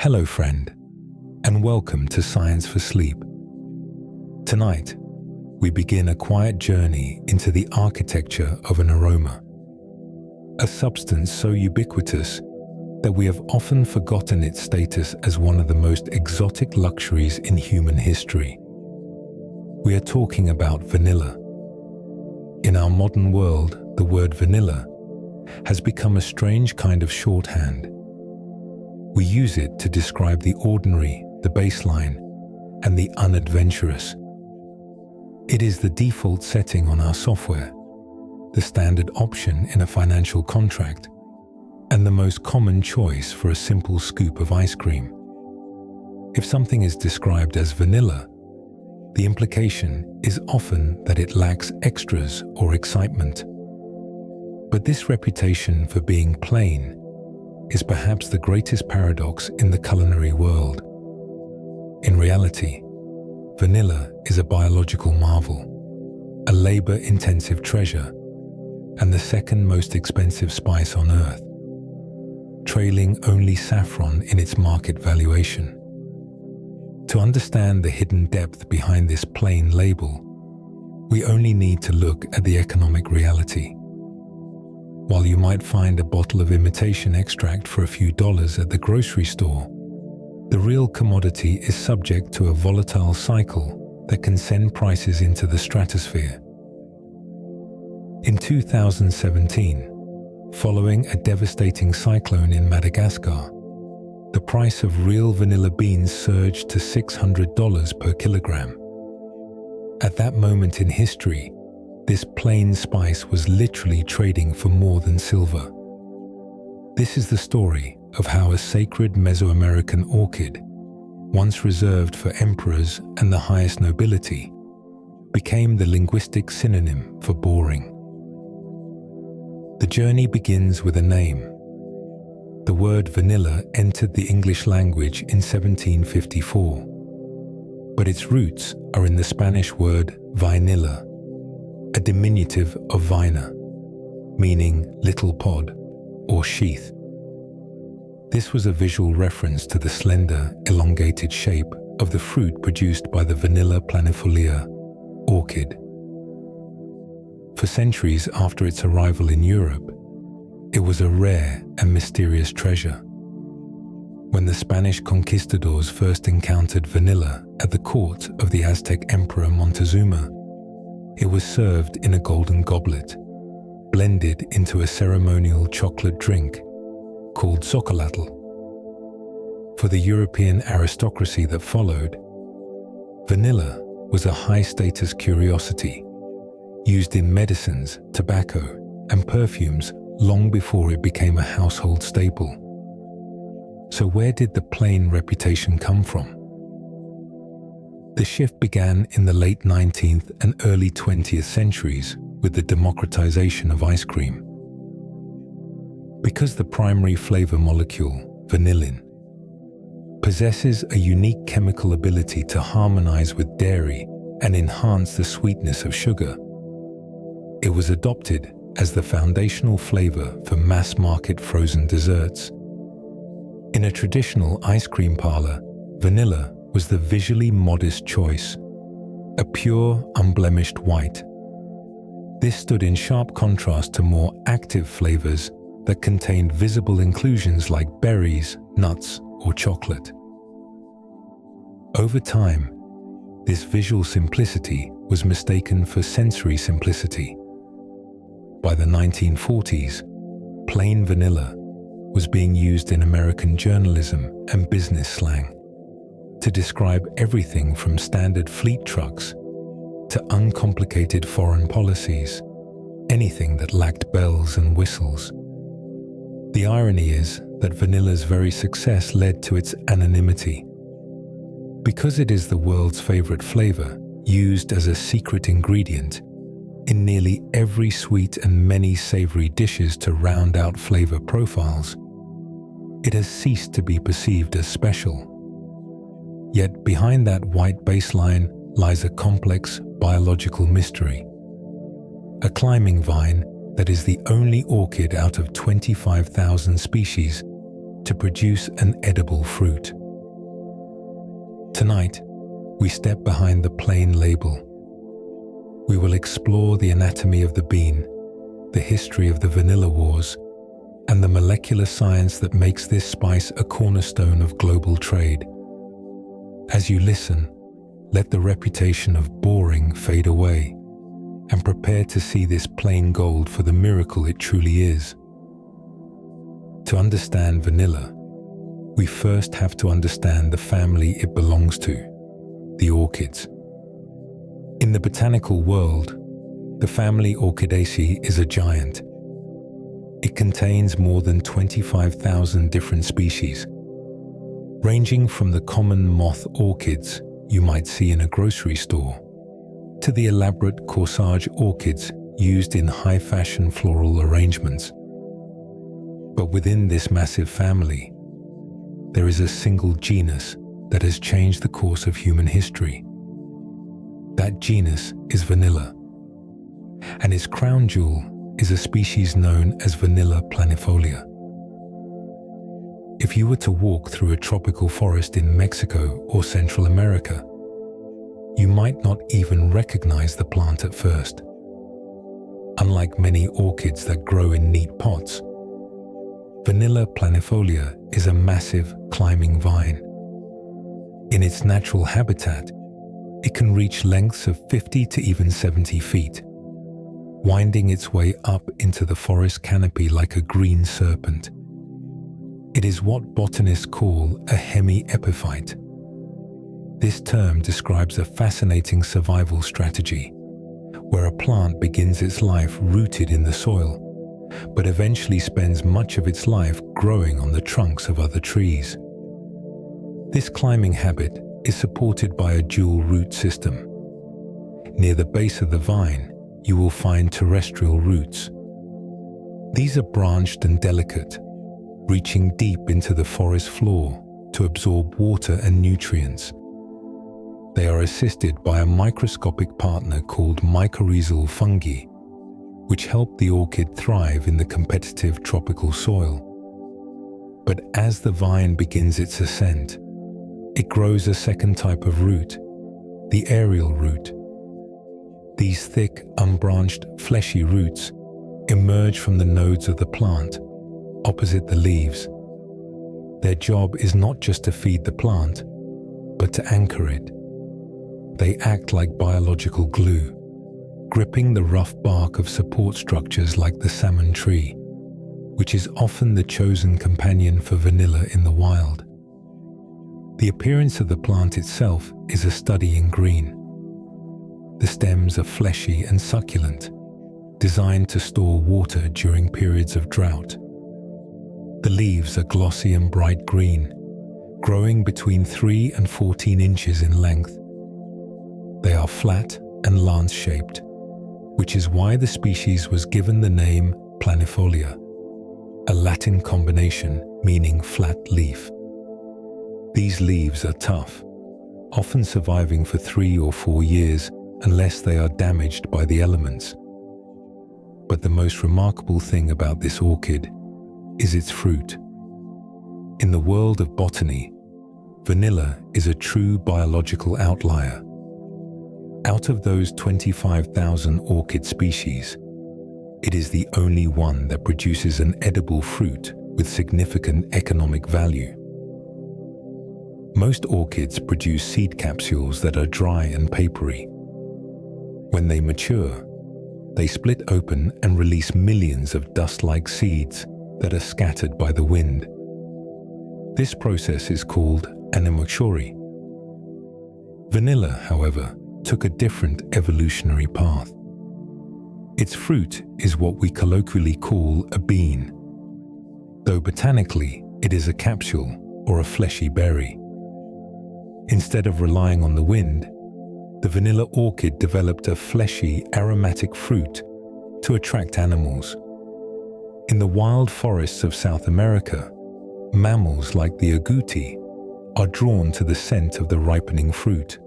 Hello friend, and welcome to Science for Sleep. Tonight, we begin a quiet journey into the architecture of an aroma, a substance so ubiquitous that we have often forgotten its status as one of the most exotic luxuries in human history. We are talking about vanilla. In our modern world, the word vanilla has become a strange kind of shorthand. We use it to describe the ordinary, the baseline, and the unadventurous. It is the default setting on our software, the standard option in a financial contract, and the most common choice for a simple scoop of ice cream. If something is described as vanilla, the implication is often that it lacks extras or excitement. But this reputation for being plain is perhaps the greatest paradox in the culinary world. In reality, vanilla is a biological marvel, a labor-intensive treasure, and the second most expensive spice on earth, trailing only saffron in its market valuation. To understand the hidden depth behind this plain label, we only need to look at the economic reality. While you might find a bottle of imitation extract for a few dollars at the grocery store, the real commodity is subject to a volatile cycle that can send prices into the stratosphere. In 2017, following a devastating cyclone in Madagascar, the price of real vanilla beans surged to $600 per kilogram. At that moment in history, this plain spice was literally trading for more than silver. This is the story of how a sacred Mesoamerican orchid, once reserved for emperors and the highest nobility, became the linguistic synonym for boring. The journey begins with a name. The word vanilla entered the English language in 1754, but its roots are in the Spanish word vainilla, a diminutive of vina, meaning little pod or sheath. This was a visual reference to the slender, elongated shape of the fruit produced by the Vanilla planifolia orchid. For centuries after its arrival in Europe, it was a rare and mysterious treasure. When the Spanish conquistadors first encountered vanilla at the court of the Aztec Emperor Montezuma, it was served in a golden goblet, blended into a ceremonial chocolate drink called xocolatl. For the European aristocracy that followed, vanilla was a high-status curiosity, used in medicines, tobacco, and perfumes long before it became a household staple. So where did the plain reputation come from? The shift began in the late 19th and early 20th centuries with the democratization of ice cream. Because the primary flavor molecule, vanillin, possesses a unique chemical ability to harmonize with dairy and enhance the sweetness of sugar, it was adopted as the foundational flavor for mass-market frozen desserts. In a traditional ice cream parlor, vanilla was the visually modest choice, a pure, unblemished white. This stood in sharp contrast to more active flavors that contained visible inclusions like berries, nuts, or chocolate. Over time, this visual simplicity was mistaken for sensory simplicity. By the 1940s, plain vanilla was being used in American journalism and business slang to describe everything from standard fleet trucks to uncomplicated foreign policies, anything that lacked bells and whistles. The irony is that vanilla's very success led to its anonymity. Because it is the world's favorite flavor, used as a secret ingredient in nearly every sweet and many savory dishes to round out flavor profiles, it has ceased to be perceived as special. Yet behind that white baseline lies a complex biological mystery. A climbing vine that is the only orchid out of 25,000 species to produce an edible fruit. Tonight, we step behind the plain label. We will explore the anatomy of the bean, the history of the vanilla wars, and the molecular science that makes this spice a cornerstone of global trade. As you listen, let the reputation of boring fade away, and prepare to see this plain gold for the miracle it truly is. To understand vanilla, we first have to understand the family it belongs to, the orchids. In the botanical world, the family Orchidaceae is a giant. It contains more than 25,000 different species, ranging from the common moth orchids you might see in a grocery store to the elaborate corsage orchids used in high-fashion floral arrangements. But within this massive family, there is a single genus that has changed the course of human history. That genus is vanilla, and its crown jewel is a species known as Vanilla planifolia. If you were to walk through a tropical forest in Mexico or Central America, you might not even recognize the plant at first. Unlike many orchids that grow in neat pots, Vanilla planifolia is a massive climbing vine. In its natural habitat, it can reach lengths of 50 to even 70 feet, winding its way up into the forest canopy like a green serpent. It is what botanists call a hemi-epiphyte. This term describes a fascinating survival strategy, where a plant begins its life rooted in the soil, but eventually spends much of its life growing on the trunks of other trees. This climbing habit is supported by a dual root system. Near the base of the vine, you will find terrestrial roots. These are branched and delicate, reaching deep into the forest floor to absorb water and nutrients. They are assisted by a microscopic partner called mycorrhizal fungi, which help the orchid thrive in the competitive tropical soil. But as the vine begins its ascent, it grows a second type of root, the aerial root. These thick, unbranched, fleshy roots emerge from the nodes of the plant, opposite the leaves. Their job is not just to feed the plant, but to anchor it. They act like biological glue, gripping the rough bark of support structures like the salmon tree, which is often the chosen companion for vanilla in the wild. The appearance of the plant itself is a study in green. The stems are fleshy and succulent, designed to store water during periods of drought. The leaves are glossy and bright green, growing between 3 and 14 inches in length. They are flat and lance-shaped, which is why the species was given the name planifolia, a Latin combination meaning flat leaf. These leaves are tough, often surviving for 3 or 4 years unless they are damaged by the elements. But the most remarkable thing about this orchid is its fruit. In the world of botany, vanilla is a true biological outlier. Out of those 25,000 orchid species, it is the only one that produces an edible fruit with significant economic value. Most orchids produce seed capsules that are dry and papery. When they mature, they split open and release millions of dust-like seeds that are scattered by the wind. This process is called anemochory. Vanilla, however, took a different evolutionary path. Its fruit is what we colloquially call a bean, though botanically it is a capsule or a fleshy berry. Instead of relying on the wind, the vanilla orchid developed a fleshy, aromatic fruit to attract animals. In the wild forests of South America, mammals like the agouti are drawn to the scent of the ripening fruit.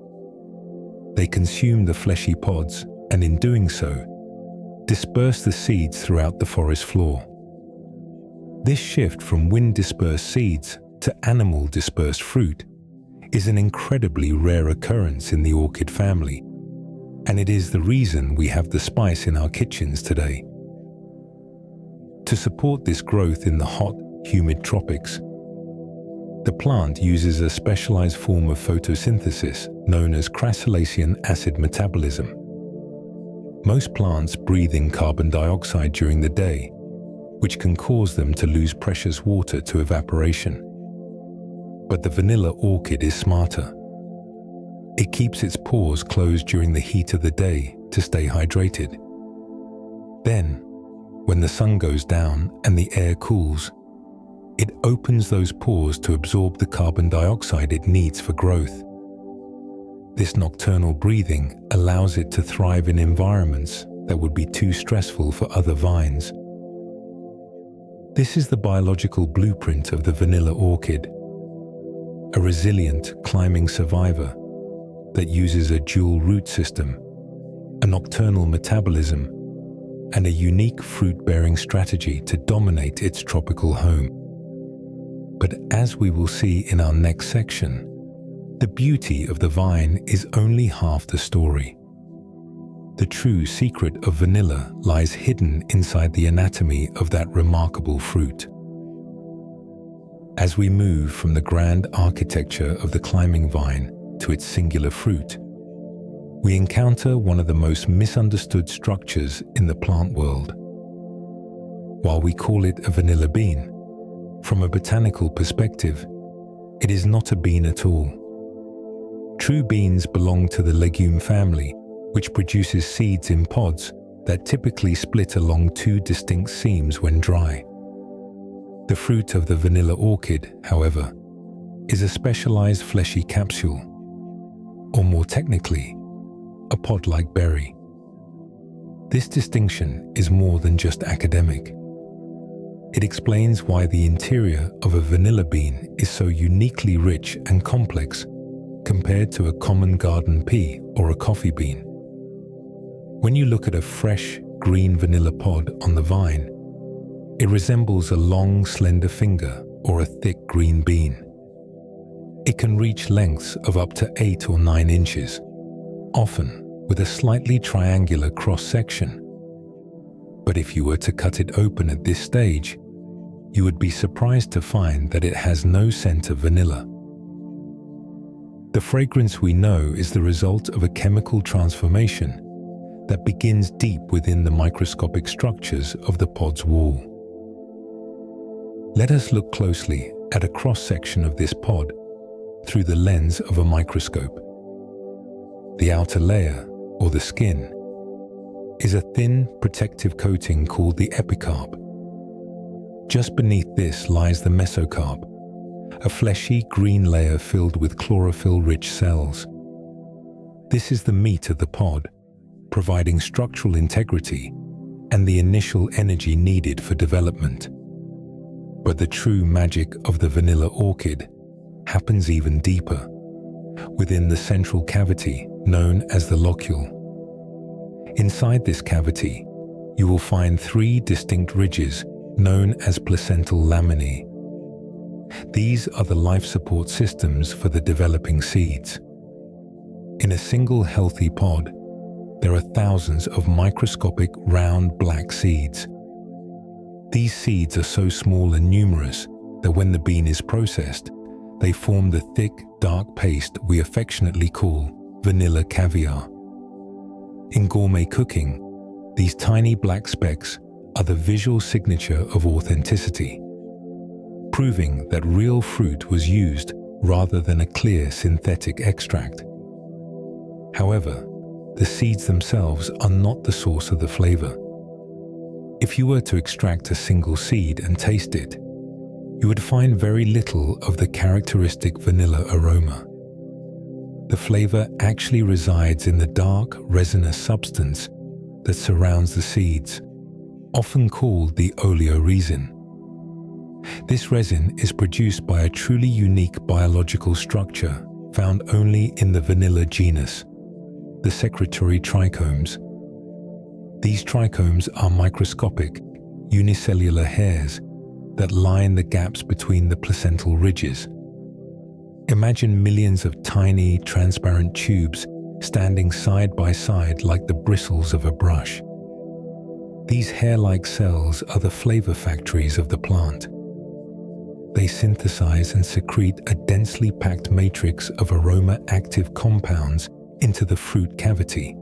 They consume the fleshy pods and, in doing so, disperse the seeds throughout the forest floor. This shift from wind-dispersed seeds to animal-dispersed fruit is an incredibly rare occurrence in the orchid family, and it is the reason we have the spice in our kitchens today. To support this growth in the hot, humid tropics, the plant uses a specialized form of photosynthesis known as crassulacean acid metabolism. Most plants breathe in carbon dioxide during the day, which can cause them to lose precious water to evaporation. But the vanilla orchid is smarter. It keeps its pores closed during the heat of the day to stay hydrated. Then, when the sun goes down and the air cools, it opens those pores to absorb the carbon dioxide it needs for growth. This nocturnal breathing allows it to thrive in environments that would be too stressful for other vines. This is the biological blueprint of the vanilla orchid, a resilient climbing survivor that uses a dual root system, a nocturnal metabolism, and a unique fruit-bearing strategy to dominate its tropical home. But as we will see in our next section, the beauty of the vine is only half the story. The true secret of vanilla lies hidden inside the anatomy of that remarkable fruit. As we move from the grand architecture of the climbing vine to its singular fruit, we encounter one of the most misunderstood structures in the plant world. While we call it a vanilla bean, from a botanical perspective, it is not a bean at all. True beans belong to the legume family, which produces seeds in pods that typically split along two distinct seams when dry. The fruit of the vanilla orchid, however, is a specialized fleshy capsule, or more technically, a pod-like berry. This distinction is more than just academic. It explains why the interior of a vanilla bean is so uniquely rich and complex compared to a common garden pea or a coffee bean. When you look at a fresh, green vanilla pod on the vine, it resembles a long, slender finger or a thick green bean. It can reach lengths of up to 8 or 9 inches, often with a slightly triangular cross-section. But if you were to cut it open at this stage, you would be surprised to find that it has no scent of vanilla. The fragrance we know is the result of a chemical transformation that begins deep within the microscopic structures of the pod's wall. Let us look closely at a cross-section of this pod through the lens of a microscope. The outer layer, or the skin, is a thin protective coating called the epicarp. Just beneath this lies the mesocarp, a fleshy green layer filled with chlorophyll-rich cells. This is the meat of the pod, providing structural integrity and the initial energy needed for development. But the true magic of the vanilla orchid happens even deeper, within the central cavity known as the locule. Inside this cavity, you will find 3 distinct ridges known as placental laminae. These are the life support systems for the developing seeds. In a single healthy pod, there are thousands of microscopic round black seeds. These seeds are so small and numerous that when the bean is processed, they form the thick, dark paste we affectionately call vanilla caviar. In gourmet cooking, these tiny black specks are the visual signature of authenticity, proving that real fruit was used rather than a clear synthetic extract. However, the seeds themselves are not the source of the flavor. If you were to extract a single seed and taste it, you would find very little of the characteristic vanilla aroma. The flavor actually resides in the dark, resinous substance that surrounds the seeds, often called the oleoresin. This resin is produced by a truly unique biological structure found only in the vanilla genus, the secretory trichomes. These trichomes are microscopic, unicellular hairs that line the gaps between the placental ridges. Imagine millions of tiny, transparent tubes standing side by side like the bristles of a brush. These hair-like cells are the flavor factories of the plant. They synthesize and secrete a densely packed matrix of aroma-active compounds into the fruit cavity.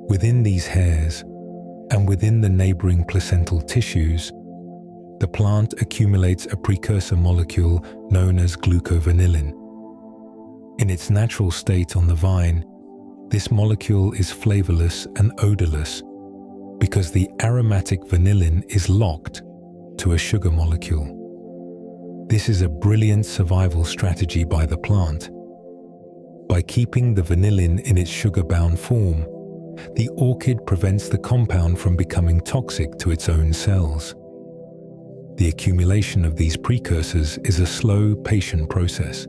Within these hairs, and within the neighboring placental tissues, the plant accumulates a precursor molecule known as glucovanillin. In its natural state on the vine, this molecule is flavorless and odorless because the aromatic vanillin is locked to a sugar molecule. This is a brilliant survival strategy by the plant. By keeping the vanillin in its sugar-bound form, the orchid prevents the compound from becoming toxic to its own cells. The accumulation of these precursors is a slow, patient process.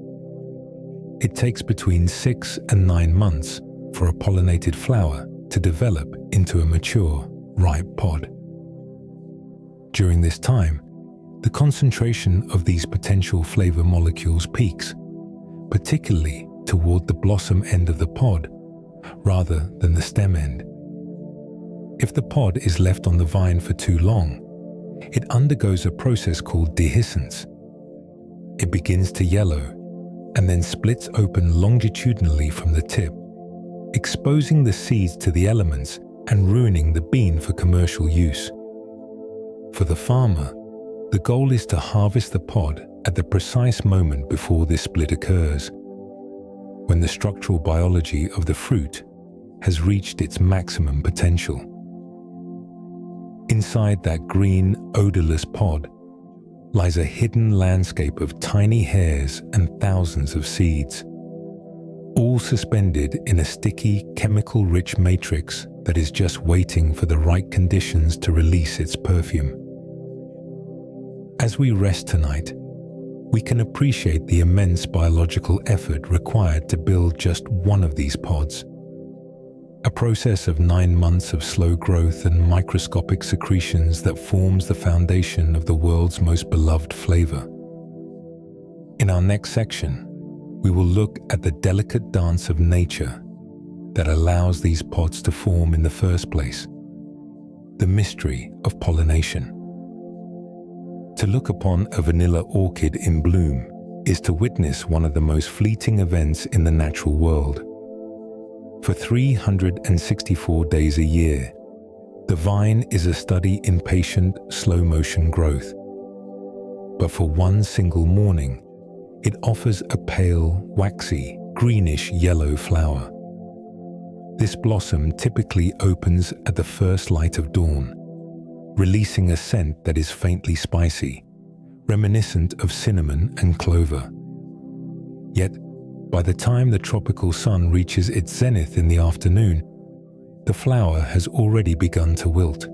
It takes between 6 and 9 months for a pollinated flower to develop into a mature, ripe pod. During this time, the concentration of these potential flavor molecules peaks, particularly toward the blossom end of the pod, rather than the stem end. If the pod is left on the vine for too long, it undergoes a process called dehiscence. It begins to yellow and then splits open longitudinally from the tip, exposing the seeds to the elements and ruining the bean for commercial use. For the farmer, the goal is to harvest the pod at the precise moment before this split occurs, when the structural biology of the fruit has reached its maximum potential. Inside that green, odorless pod lies a hidden landscape of tiny hairs and thousands of seeds, all suspended in a sticky, chemical-rich matrix that is just waiting for the right conditions to release its perfume. As we rest tonight, we can appreciate the immense biological effort required to build just one of these pods. A process of 9 months of slow growth and microscopic secretions that forms the foundation of the world's most beloved flavor. In our next section, we will look at the delicate dance of nature that allows these pods to form in the first place, the mystery of pollination. To look upon a vanilla orchid in bloom is to witness one of the most fleeting events in the natural world. For 364 days a year, the vine is a study in patient, slow-motion growth. But for one single morning, it offers a pale, waxy, greenish-yellow flower. This blossom typically opens at the first light of dawn, releasing a scent that is faintly spicy, reminiscent of cinnamon and clover. Yet, by the time the tropical sun reaches its zenith in the afternoon, the flower has already begun to wilt.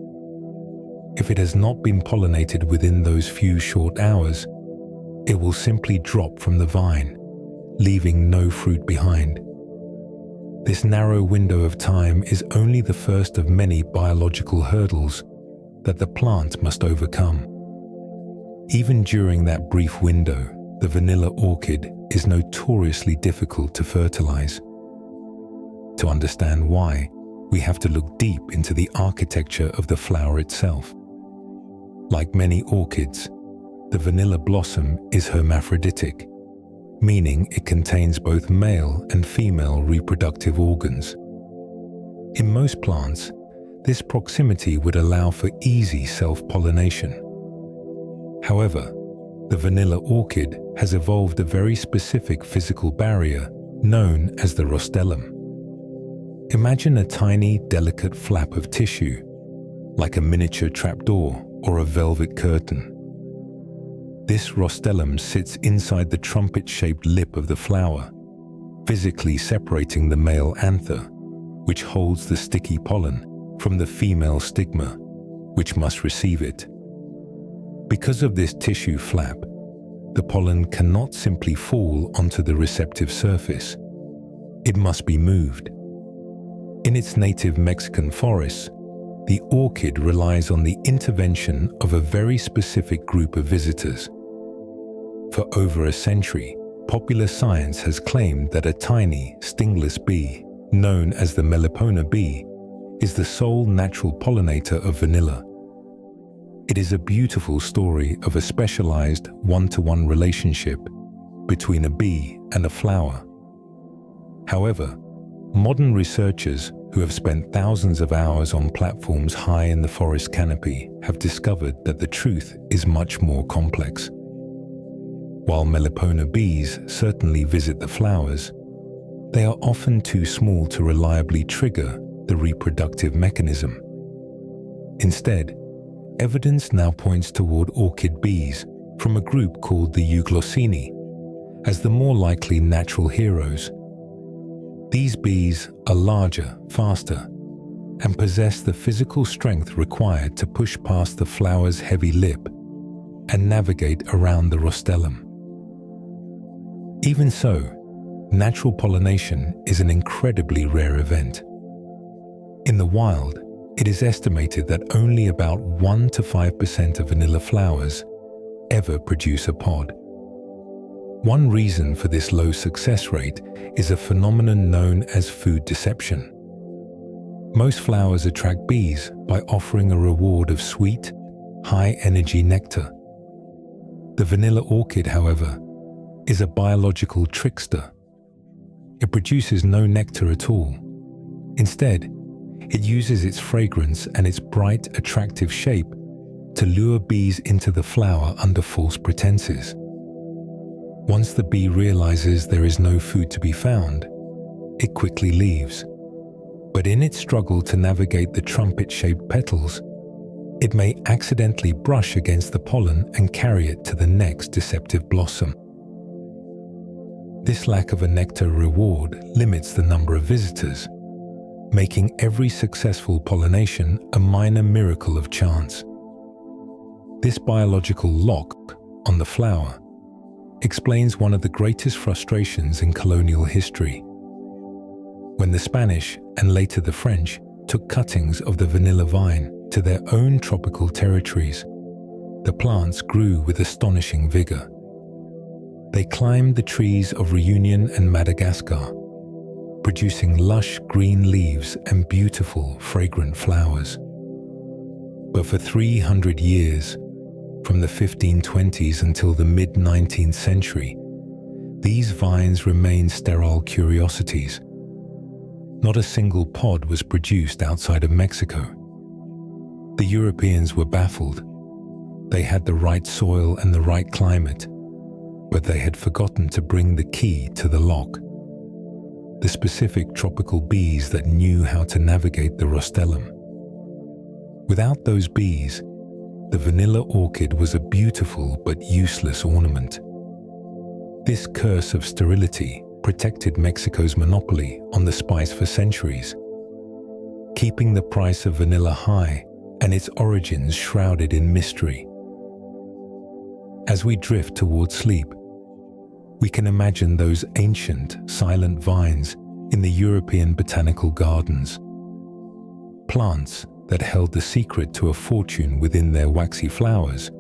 If it has not been pollinated within those few short hours, it will simply drop from the vine, leaving no fruit behind. This narrow window of time is only the first of many biological hurdles that the plant must overcome. Even during that brief window, the vanilla orchid is notoriously difficult to fertilize. To understand why, we have to look deep into the architecture of the flower itself. Like many orchids, the vanilla blossom is hermaphroditic, meaning it contains both male and female reproductive organs. In most plants, this proximity would allow for easy self-pollination. However, the vanilla orchid has evolved a very specific physical barrier known as the rostellum. Imagine a tiny, delicate flap of tissue, like a miniature trapdoor or a velvet curtain. This rostellum sits inside the trumpet-shaped lip of the flower, physically separating the male anther, which holds the sticky pollen, from the female stigma, which must receive it. Because of this tissue flap, the pollen cannot simply fall onto the receptive surface. It must be moved. In its native Mexican forests, the orchid relies on the intervention of a very specific group of visitors. For over a century, popular science has claimed that a tiny, stingless bee, known as the Melipona bee, is the sole natural pollinator of vanilla. It is a beautiful story of a specialized one-to-one relationship between a bee and a flower. However, modern researchers who have spent thousands of hours on platforms high in the forest canopy have discovered that the truth is much more complex. While Melipona bees certainly visit the flowers, they are often too small to reliably trigger the reproductive mechanism. Instead, evidence now points toward orchid bees from a group called the Euglossini as the more likely natural heroes. These bees are larger, faster, and possess the physical strength required to push past the flower's heavy lip and navigate around the rostellum. Even so, natural pollination is an incredibly rare event. In the wild, it is estimated that only about 1 to 5% of vanilla flowers ever produce a pod. One reason for this low success rate is a phenomenon known as food deception. Most flowers attract bees by offering a reward of sweet, high-energy nectar. The vanilla orchid, however, is a biological trickster. It produces no nectar at all. Instead, it uses its fragrance and its bright, attractive shape to lure bees into the flower under false pretenses. Once the bee realizes there is no food to be found, it quickly leaves. But in its struggle to navigate the trumpet-shaped petals, it may accidentally brush against the pollen and carry it to the next deceptive blossom. This lack of a nectar reward limits the number of visitors, making every successful pollination a minor miracle of chance. This biological lock on the flower explains one of the greatest frustrations in colonial history. When the Spanish and later the French took cuttings of the vanilla vine to their own tropical territories, the plants grew with astonishing vigor. They climbed the trees of Reunion and Madagascar, producing lush green leaves and beautiful, fragrant flowers. But for 300 years, from the 1520s until the mid-19th century, these vines remained sterile curiosities. Not a single pod was produced outside of Mexico. The Europeans were baffled. They had the right soil and the right climate, but they had forgotten to bring the key to the lock. The specific tropical bees that knew how to navigate the rostellum. Without those bees, the vanilla orchid was a beautiful but useless ornament. This curse of sterility protected Mexico's monopoly on the spice for centuries, keeping the price of vanilla high and its origins shrouded in mystery. As we drift toward sleep, we can imagine those ancient, silent vines in the European botanical gardens. Plants that held the secret to a fortune within their waxy flowers,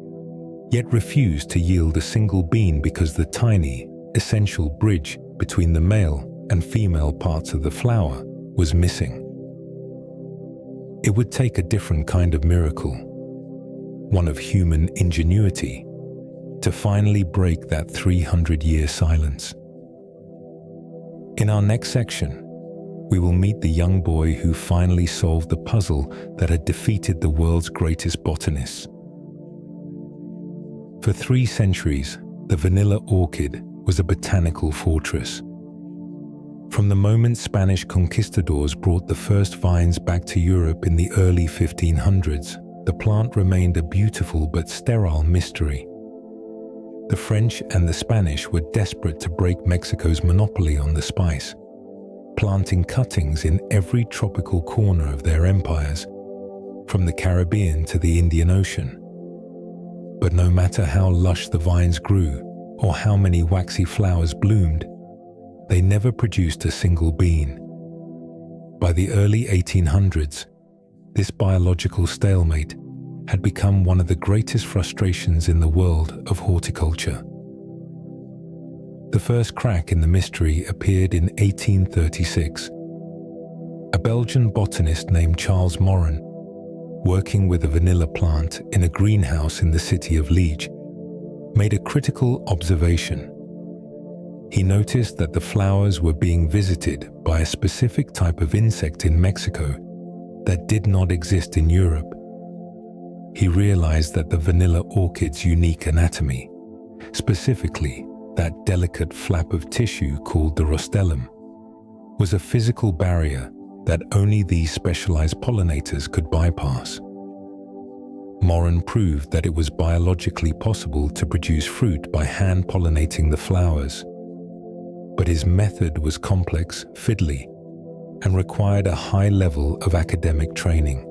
yet refused to yield a single bean because the tiny, essential bridge between the male and female parts of the flower was missing. It would take a different kind of miracle, one of human ingenuity, to finally break that 300-year silence. In our next section, we will meet the young boy who finally solved the puzzle that had defeated the world's greatest botanists. For 3 centuries, the vanilla orchid was a botanical fortress. From the moment Spanish conquistadors brought the first vines back to Europe in the early 1500s, the plant remained a beautiful but sterile mystery. The French and the Spanish were desperate to break Mexico's monopoly on the spice, planting cuttings in every tropical corner of their empires, from the Caribbean to the Indian Ocean. But no matter how lush the vines grew or how many waxy flowers bloomed, they never produced a single bean. By the early 1800s, This biological stalemate had become one of the greatest frustrations in the world of horticulture. The first crack in the mystery appeared in 1836. A Belgian botanist named Charles Morin, working with a vanilla plant in a greenhouse in the city of Liege, made a critical observation. He noticed that the flowers were being visited by a specific type of insect in Mexico that did not exist in Europe. He realized that the vanilla orchid's unique anatomy, specifically that delicate flap of tissue called the rostellum, was a physical barrier that only these specialized pollinators could bypass. Morin proved that it was biologically possible to produce fruit by hand-pollinating the flowers. But his method was complex, fiddly, and required a high level of academic training.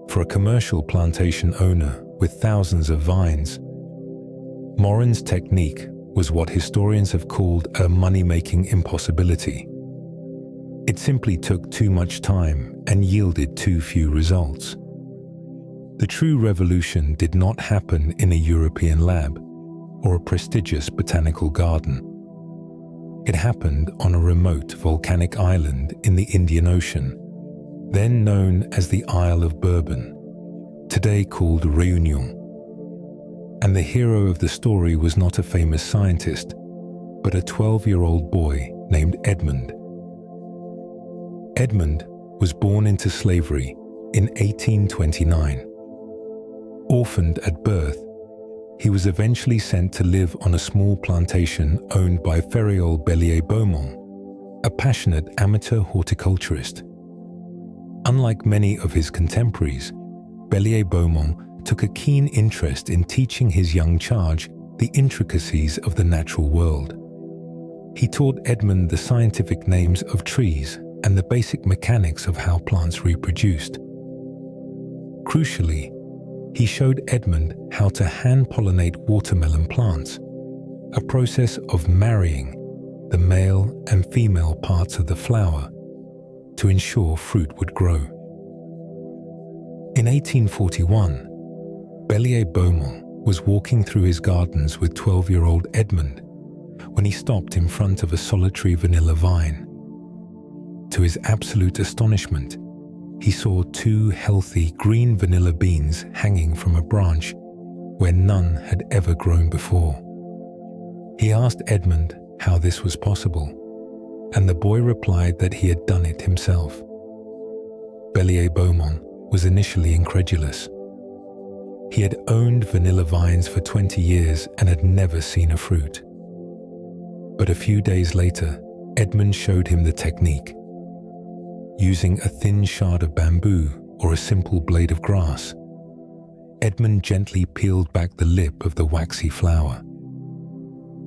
For a commercial plantation owner with thousands of vines, Morin's technique was what historians have called a money-making impossibility. It simply took too much time and yielded too few results. The true revolution did not happen in a European lab or a prestigious botanical garden. It happened on a remote volcanic island in the Indian Ocean, then known as the Isle of Bourbon, today called Réunion. And the hero of the story was not a famous scientist, but a 12-year-old boy named Edmond. Edmond was born into slavery in 1829. Orphaned at birth, he was eventually sent to live on a small plantation owned by Ferréol Bellier-Beaumont, a passionate amateur horticulturist. Unlike many of his contemporaries, Bellier-Beaumont took a keen interest in teaching his young charge the intricacies of the natural world. He taught Edmond the scientific names of trees and the basic mechanics of how plants reproduced. Crucially, he showed Edmond how to hand-pollinate watermelon plants, a process of marrying the male and female parts of the flower to ensure fruit would grow. In 1841, Bellier-Beaumont was walking through his gardens with 12-year-old Edmond when he stopped in front of a solitary vanilla vine. To his absolute astonishment, he saw 2 healthy green vanilla beans hanging from a branch where none had ever grown before. He asked Edmond how this was possible, and the boy replied that he had done it himself. Bellier-Beaumont was initially incredulous. He had owned vanilla vines for 20 years and had never seen a fruit. But a few days later, Edmond showed him the technique. Using a thin shard of bamboo or a simple blade of grass, Edmond gently peeled back the lip of the waxy flower.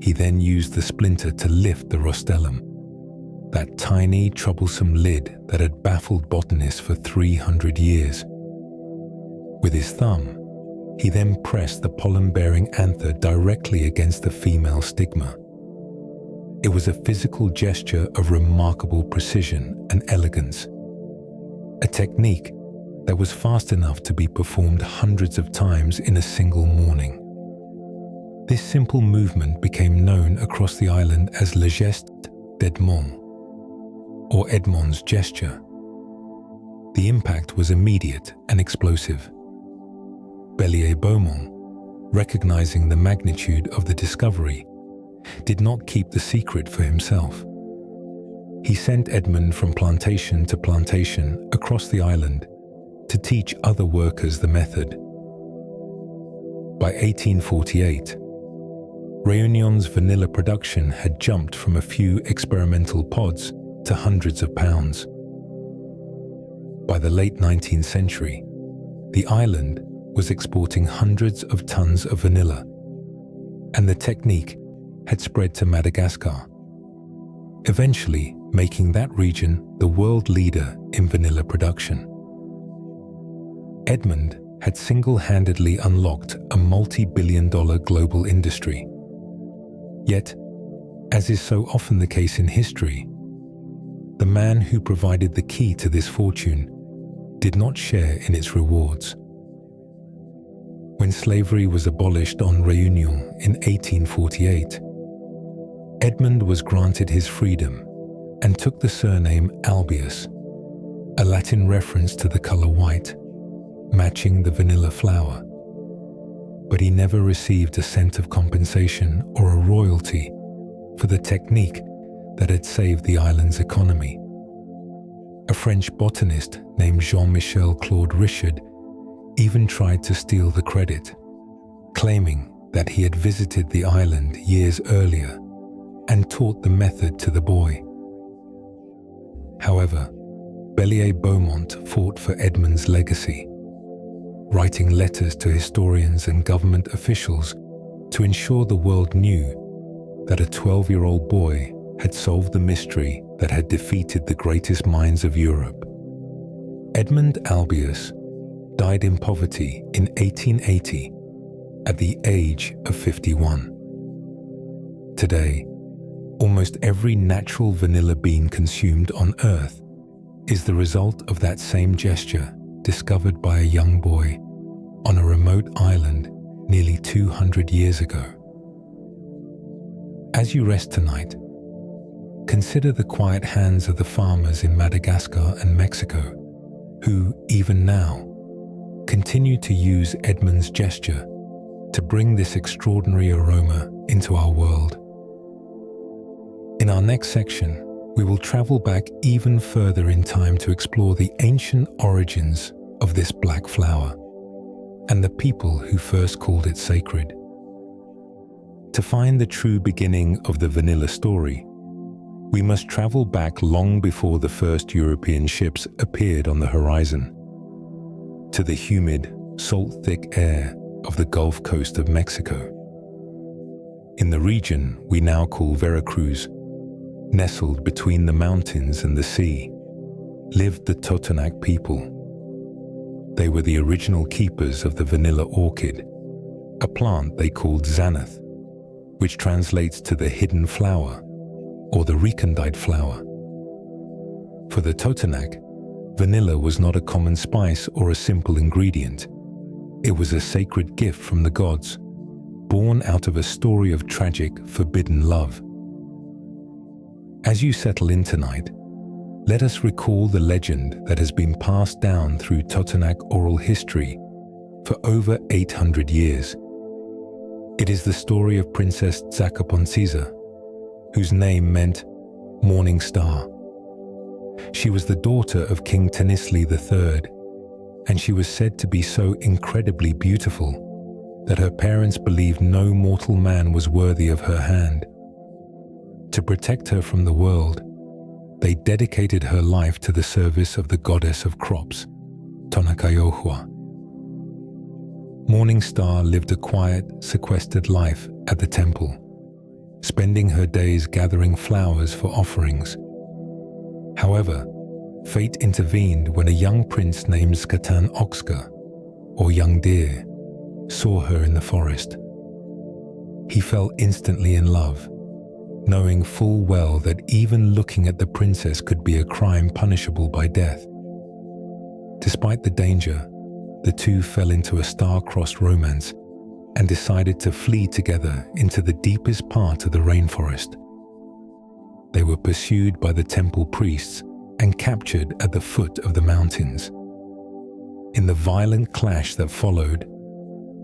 He then used the splinter to lift the rostellum, that tiny, troublesome lid that had baffled botanists for 300 years. With his thumb, he then pressed the pollen-bearing anther directly against the female stigma. It was a physical gesture of remarkable precision and elegance, a technique that was fast enough to be performed hundreds of times in a single morning. This simple movement became known across the island as le geste d'Edmond, or Edmond's gesture. The impact was immediate and explosive. Bellier-Beaumont, recognizing the magnitude of the discovery, did not keep the secret for himself. He sent Edmond from plantation to plantation across the island to teach other workers the method. By 1848, Réunion's vanilla production had jumped from a few experimental pods to hundreds of pounds. By the late 19th century, the island was exporting hundreds of tons of vanilla, and the technique had spread to Madagascar, eventually making that region the world leader in vanilla production. Edmond had single-handedly unlocked a multi-billion-dollar global industry. Yet, as is so often the case in history, the man who provided the key to this fortune did not share in its rewards. When slavery was abolished on Réunion in 1848, Edmond was granted his freedom and took the surname Albius, a Latin reference to the color white, matching the vanilla flower. But he never received a cent of compensation or a royalty for the technique that had saved the island's economy. A French botanist named Jean-Michel Claude Richard even tried to steal the credit, claiming that he had visited the island years earlier and taught the method to the boy. However, Bellier-Beaumont fought for Edmond's legacy, writing letters to historians and government officials to ensure the world knew that a 12-year-old boy had solved the mystery that had defeated the greatest minds of Europe. Edmond Albius died in poverty in 1880 at the age of 51. Today, almost every natural vanilla bean consumed on Earth is the result of that same gesture discovered by a young boy on a remote island nearly 200 years ago. As you rest tonight, consider the quiet hands of the farmers in Madagascar and Mexico, who, even now, continue to use Edmond's gesture to bring this extraordinary aroma into our world. In our next section, we will travel back even further in time to explore the ancient origins of this black flower and the people who first called it sacred. To find the true beginning of the vanilla story, we must travel back long before the first European ships appeared on the horizon, to the humid, salt-thick air of the Gulf Coast of Mexico. In the region we now call Veracruz, nestled between the mountains and the sea, lived the Totanac people. They were the original keepers of the vanilla orchid, a plant they called xanth, which translates to the hidden flower or the recondite flower. For the Totanac, vanilla was not a common spice or a simple ingredient. It was a sacred gift from the gods, born out of a story of tragic, forbidden love. As you settle in tonight, let us recall the legend that has been passed down through Totanac oral history for over 800 years. It is the story of Princess Zacaponcisa, whose name meant morning star. She was the daughter of King Tanisli III, and she was said to be so incredibly beautiful that her parents believed no mortal man was worthy of her hand. To protect her from the world, they dedicated her life to the service of the goddess of crops, Tonakayohua. Morning Star lived a quiet, sequestered life at the temple, spending her days gathering flowers for offerings. However, fate intervened when a young prince named Skatan Oxka, or Young Deer, saw her in the forest. He fell instantly in love, knowing full well that even looking at the princess could be a crime punishable by death. Despite the danger, the two fell into a star-crossed romance and decided to flee together into the deepest part of the rainforest. They were pursued by the temple priests and captured at the foot of the mountains. In the violent clash that followed,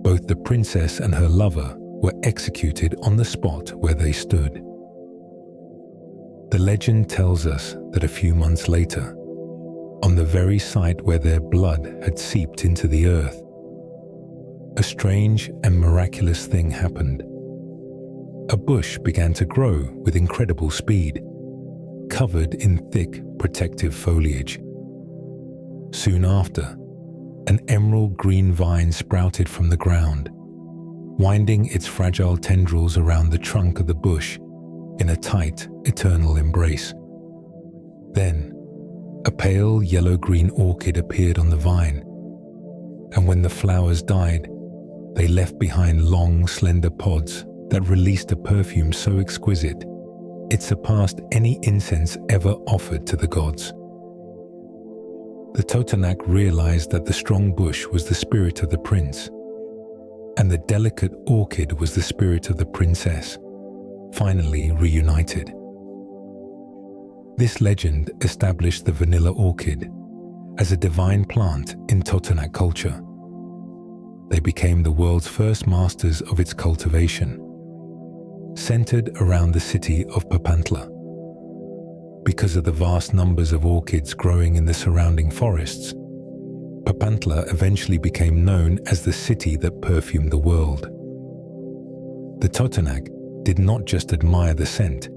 both the princess and her lover were executed on the spot where they stood. The legend tells us that a few months later, on the very site where their blood had seeped into the earth, a strange and miraculous thing happened. A bush began to grow with incredible speed, covered in thick, protective foliage. Soon after, an emerald green vine sprouted from the ground, winding its fragile tendrils around the trunk of the bush in a tight, eternal embrace. Then, a pale yellow-green orchid appeared on the vine, and when the flowers died, they left behind long, slender pods that released a perfume so exquisite it surpassed any incense ever offered to the gods. The Totanac realized that the strong bush was the spirit of the prince, and the delicate orchid was the spirit of the princess, finally reunited. This legend established the vanilla orchid as a divine plant in Totanac culture. They became the world's first masters of its cultivation, centered around the city of Papantla. Because of the vast numbers of orchids growing in the surrounding forests, Papantla eventually became known as the city that perfumed the world. The Totanac did not just admire the scent.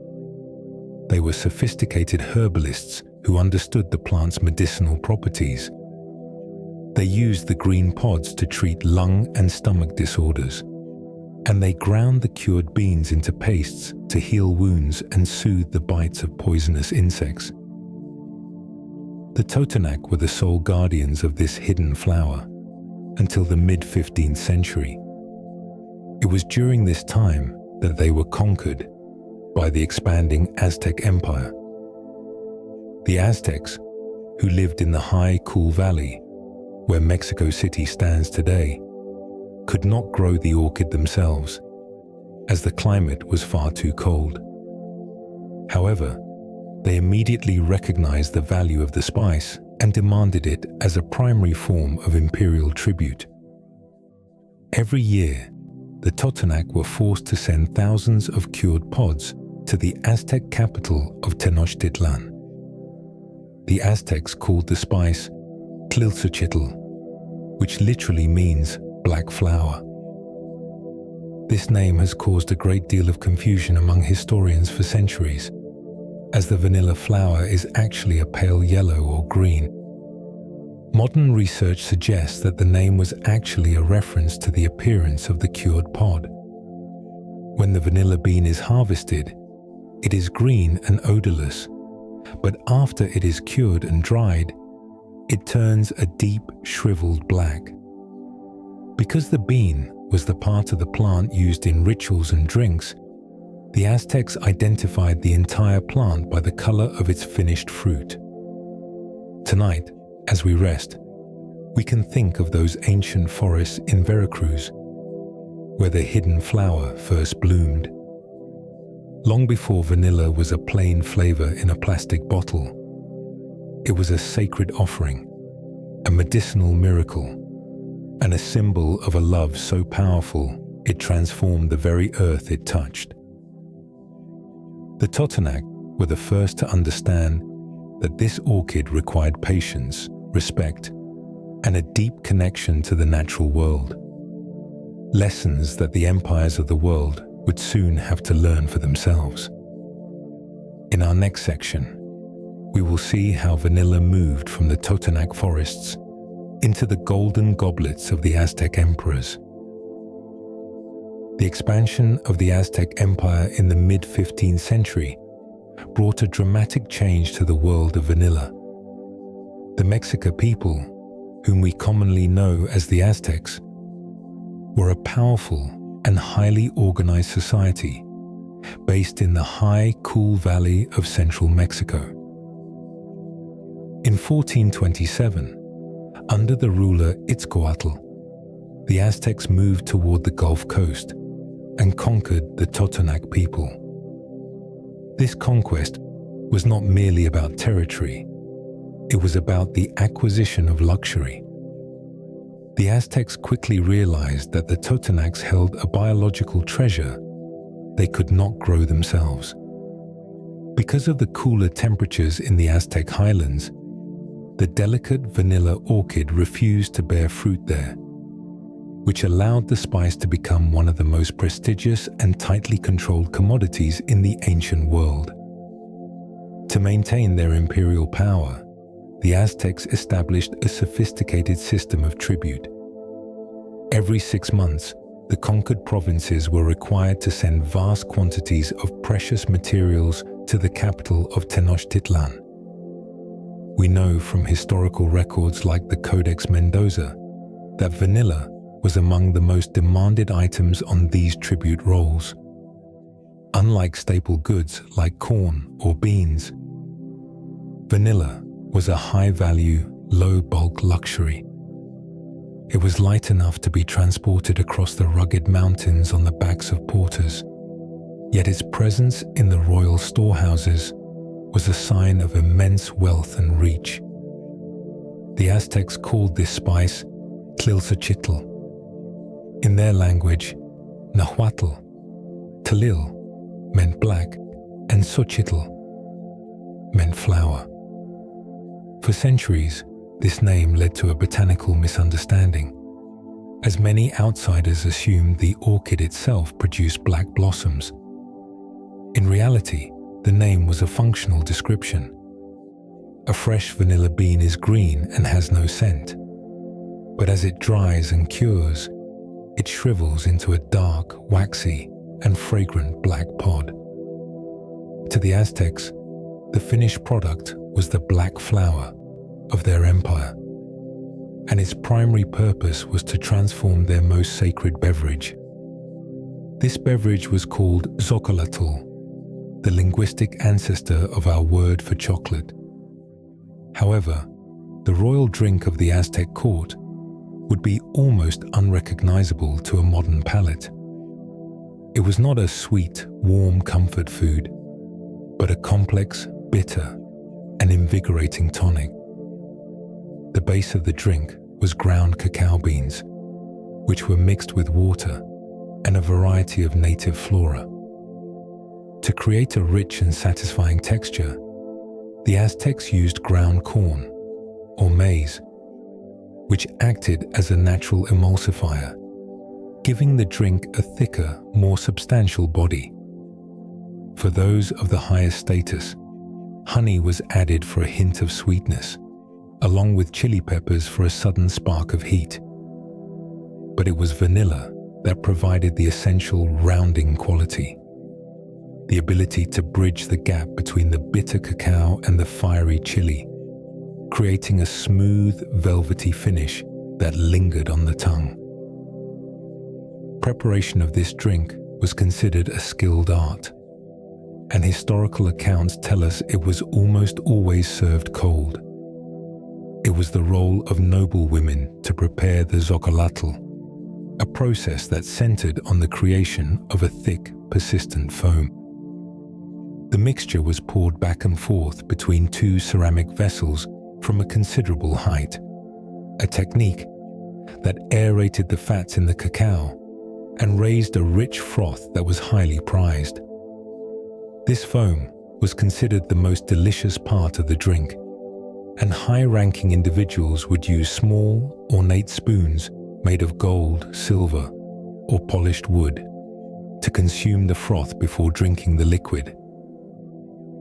They were sophisticated herbalists who understood the plant's medicinal properties. They used the green pods to treat lung and stomach disorders, and they ground the cured beans into pastes to heal wounds and soothe the bites of poisonous insects. The Totanac were the sole guardians of this hidden flower until the mid-15th century. It was during this time that they were conquered by the expanding Aztec Empire. The Aztecs, who lived in the high, cool valley where Mexico City stands today, could not grow the orchid themselves, as the climate was far too cold. However, they immediately recognized the value of the spice and demanded it as a primary form of imperial tribute. Every year, the Totanac were forced to send thousands of cured pods to the Aztec capital of Tenochtitlan. The Aztecs called the spice Tlilxochitl, which literally means black flower. This name has caused a great deal of confusion among historians for centuries, as the vanilla flower is actually a pale yellow or green. Modern research suggests that the name was actually a reference to the appearance of the cured pod. When the vanilla bean is harvested, it is green and odorless, but after it is cured and dried, it turns a deep, shriveled black. Because the bean was the part of the plant used in rituals and drinks, the Aztecs identified the entire plant by the color of its finished fruit. Tonight, as we rest, we can think of those ancient forests in Veracruz, where the hidden flower first bloomed. Long before vanilla was a plain flavor in a plastic bottle, it was a sacred offering, a medicinal miracle, and a symbol of a love so powerful it transformed the very earth it touched. The Totanac were the first to understand that this orchid required patience, respect, and a deep connection to the natural world. Lessons that the empires of the world would soon have to learn for themselves. In our next section, we will see how vanilla moved from the Totanac forests into the golden goblets of the Aztec emperors. The expansion of the Aztec Empire in the mid-15th century brought a dramatic change to the world of vanilla. The Mexica people, whom we commonly know as the Aztecs, were a powerful and highly organized society based in the high, cool valley of central Mexico. In 1427, under the ruler Itzcoatl, the Aztecs moved toward the Gulf Coast and conquered the Totanac people. This conquest was not merely about territory, it was about the acquisition of luxury. The Aztecs quickly realized that the Totanacs held a biological treasure they could not grow themselves. Because of the cooler temperatures in the Aztec highlands, the delicate vanilla orchid refused to bear fruit there, which allowed the spice to become one of the most prestigious and tightly controlled commodities in the ancient world. To maintain their imperial power, the Aztecs established a sophisticated system of tribute. Every 6 months, the conquered provinces were required to send vast quantities of precious materials to the capital of Tenochtitlan. We know from historical records like the Codex Mendoza that vanilla was among the most demanded items on these tribute rolls. Unlike staple goods like corn or beans, vanilla was a high-value, low-bulk luxury. It was light enough to be transported across the rugged mountains on the backs of porters, yet its presence in the royal storehouses was a sign of immense wealth and reach. The Aztecs called this spice Tlilxochitl. In their language, Nahuatl, Tlil meant black, and Xochitl meant flower. For centuries, this name led to a botanical misunderstanding, as many outsiders assumed the orchid itself produced black blossoms. In reality, the name was a functional description. A fresh vanilla bean is green and has no scent, but as it dries and cures, it shrivels into a dark, waxy, and fragrant black pod. To the Aztecs, the finished product was the black flower of their empire, and its primary purpose was to transform their most sacred beverage. This beverage was called xocolotl, the linguistic ancestor of our word for chocolate. However, the royal drink of the Aztec court would be almost unrecognizable to a modern palate. It was not a sweet, warm comfort food, but a complex, bitter, and invigorating tonic. The base of the drink was ground cacao beans, which were mixed with water and a variety of native flora. To create a rich and satisfying texture, the Aztecs used ground corn, or maize, which acted as a natural emulsifier, giving the drink a thicker, more substantial body. For those of the highest status, honey was added for a hint of sweetness, along with chili peppers for a sudden spark of heat. But it was vanilla that provided the essential rounding quality, the ability to bridge the gap between the bitter cacao and the fiery chili, creating a smooth, velvety finish that lingered on the tongue. Preparation of this drink was considered a skilled art, and historical accounts tell us it was almost always served cold. It was the role of noble women to prepare the xocolotl, a process that centered on the creation of a thick, persistent foam. The mixture was poured back and forth between two ceramic vessels from a considerable height, a technique that aerated the fats in the cacao and raised a rich froth that was highly prized. This foam was considered the most delicious part of the drink, and high-ranking individuals would use small, ornate spoons made of gold, silver, or polished wood to consume the froth before drinking the liquid.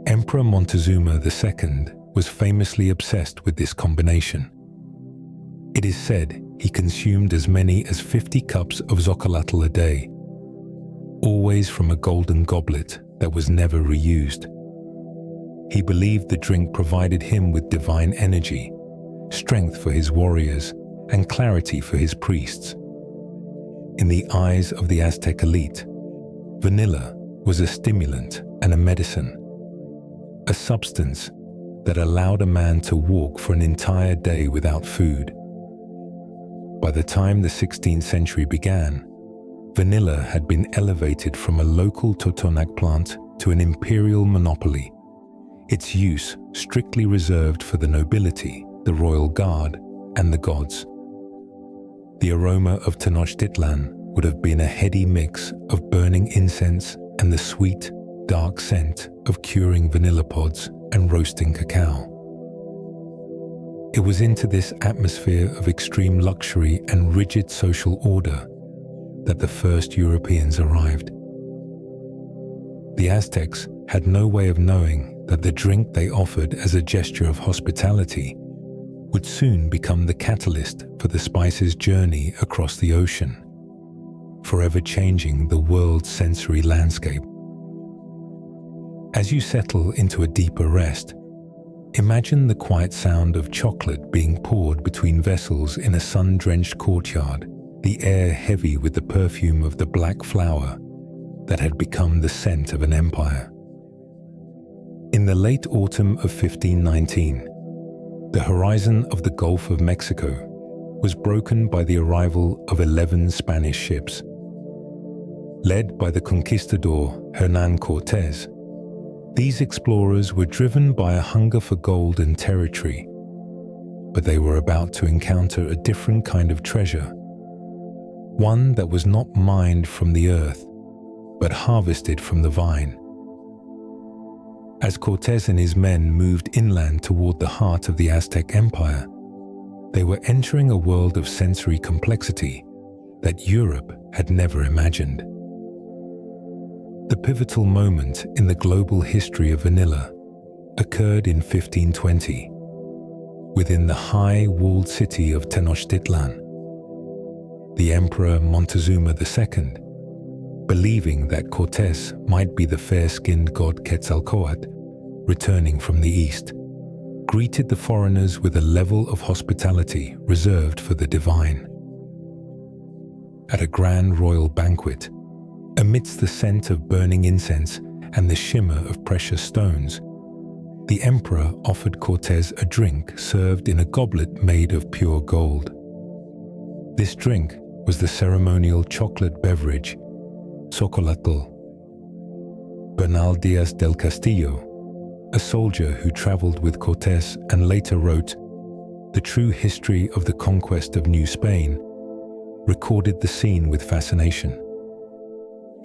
Emperor Montezuma II was famously obsessed with this combination. It is said he consumed as many as 50 cups of xocolotl a day, always from a golden goblet that was never reused. He believed the drink provided him with divine energy, strength for his warriors, and clarity for his priests. In the eyes of the Aztec elite, vanilla was a stimulant and a medicine, a substance that allowed a man to walk for an entire day without food. By the time the 16th century began, vanilla had been elevated from a local Totanac plant to an imperial monopoly, its use strictly reserved for the nobility, the royal guard, and the gods. The aroma of Tenochtitlan would have been a heady mix of burning incense and the sweet, dark scent of curing vanilla pods and roasting cacao. It was into this atmosphere of extreme luxury and rigid social order that the first Europeans arrived. The Aztecs had no way of knowing that the drink they offered as a gesture of hospitality would soon become the catalyst for the spice's journey across the ocean, forever changing the world's sensory landscape. As you settle into a deeper rest, imagine the quiet sound of chocolate being poured between vessels in a sun-drenched courtyard, the air heavy with the perfume of the black flower that had become the scent of an empire. In the late autumn of 1519, The horizon of the Gulf of Mexico was broken by the arrival of 11 Spanish ships. Led by the conquistador Hernán Cortés, these explorers were driven by a hunger for gold and territory, but they were about to encounter a different kind of treasure, one that was not mined from the earth, but harvested from the vine. As Cortés and his men moved inland toward the heart of the Aztec Empire, they were entering a world of sensory complexity that Europe had never imagined. The pivotal moment in the global history of vanilla occurred in 1520, within the high-walled city of Tenochtitlan. The Emperor Montezuma II, believing that Cortés might be the fair-skinned god Quetzalcoatl returning from the east, greeted the foreigners with a level of hospitality reserved for the divine. At a grand royal banquet, amidst the scent of burning incense and the shimmer of precious stones, the emperor offered Cortés a drink served in a goblet made of pure gold. This drink was the ceremonial chocolate beverage, chocolatl. Bernal Díaz del Castillo, a soldier who traveled with Cortés and later wrote The True History of the Conquest of New Spain, recorded the scene with fascination.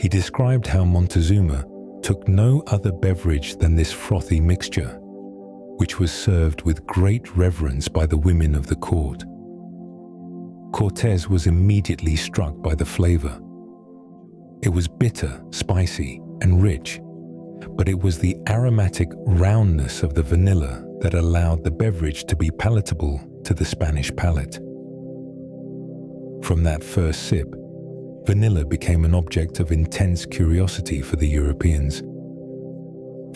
He described how Montezuma took no other beverage than this frothy mixture, which was served with great reverence by the women of the court. Cortés was immediately struck by the flavor. It was bitter, spicy, and rich, but it was the aromatic roundness of the vanilla that allowed the beverage to be palatable to the Spanish palate. From that first sip, vanilla became an object of intense curiosity for the Europeans.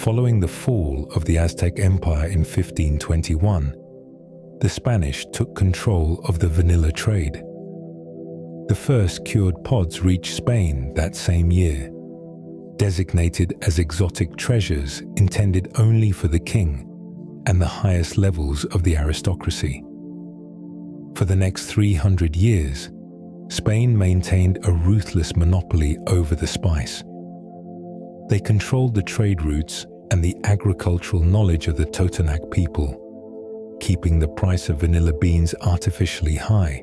Following the fall of the Aztec Empire in 1521, the Spanish took control of the vanilla trade. The first cured pods reached Spain that same year, designated as exotic treasures intended only for the king and the highest levels of the aristocracy. For the next 300 years, Spain maintained a ruthless monopoly over the spice. They controlled the trade routes and the agricultural knowledge of the Totanac people, keeping the price of vanilla beans artificially high.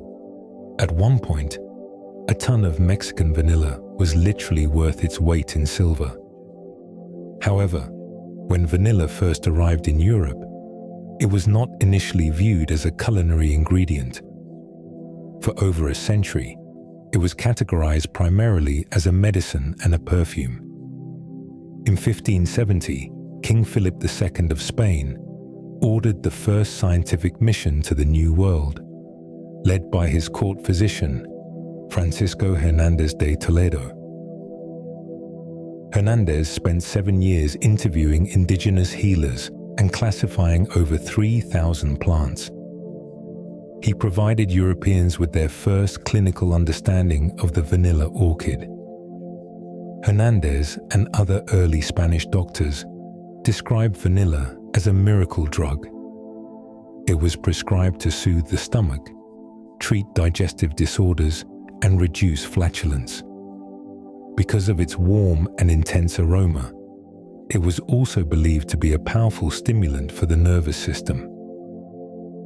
At one point, a ton of Mexican vanilla was literally worth its weight in silver. However, when vanilla first arrived in Europe, it was not initially viewed as a culinary ingredient. For over a century, it was categorized primarily as a medicine and a perfume. In 1570, King Philip II of Spain ordered the first scientific mission to the New World, led by his court physician, Francisco Hernández de Toledo. Hernández spent 7 years interviewing indigenous healers and classifying over 3,000 plants. He provided Europeans with their first clinical understanding of the vanilla orchid. Hernández and other early Spanish doctors described vanilla as a miracle drug. It was prescribed to soothe the stomach, treat digestive disorders, and reduce flatulence. Because of its warm and intense aroma, it was also believed to be a powerful stimulant for the nervous system.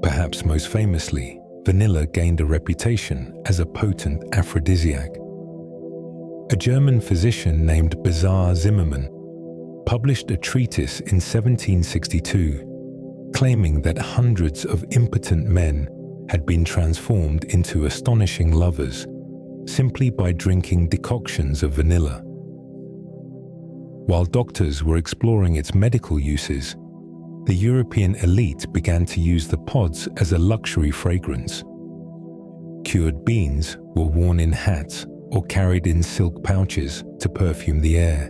Perhaps most famously, vanilla gained a reputation as a potent aphrodisiac. A German physician named Bazar Zimmermann published a treatise in 1762 claiming that hundreds of impotent men had been transformed into astonishing lovers simply by drinking decoctions of vanilla. While doctors were exploring its medical uses, the European elite began to use the pods as a luxury fragrance. Cured beans were worn in hats or carried in silk pouches to perfume the air.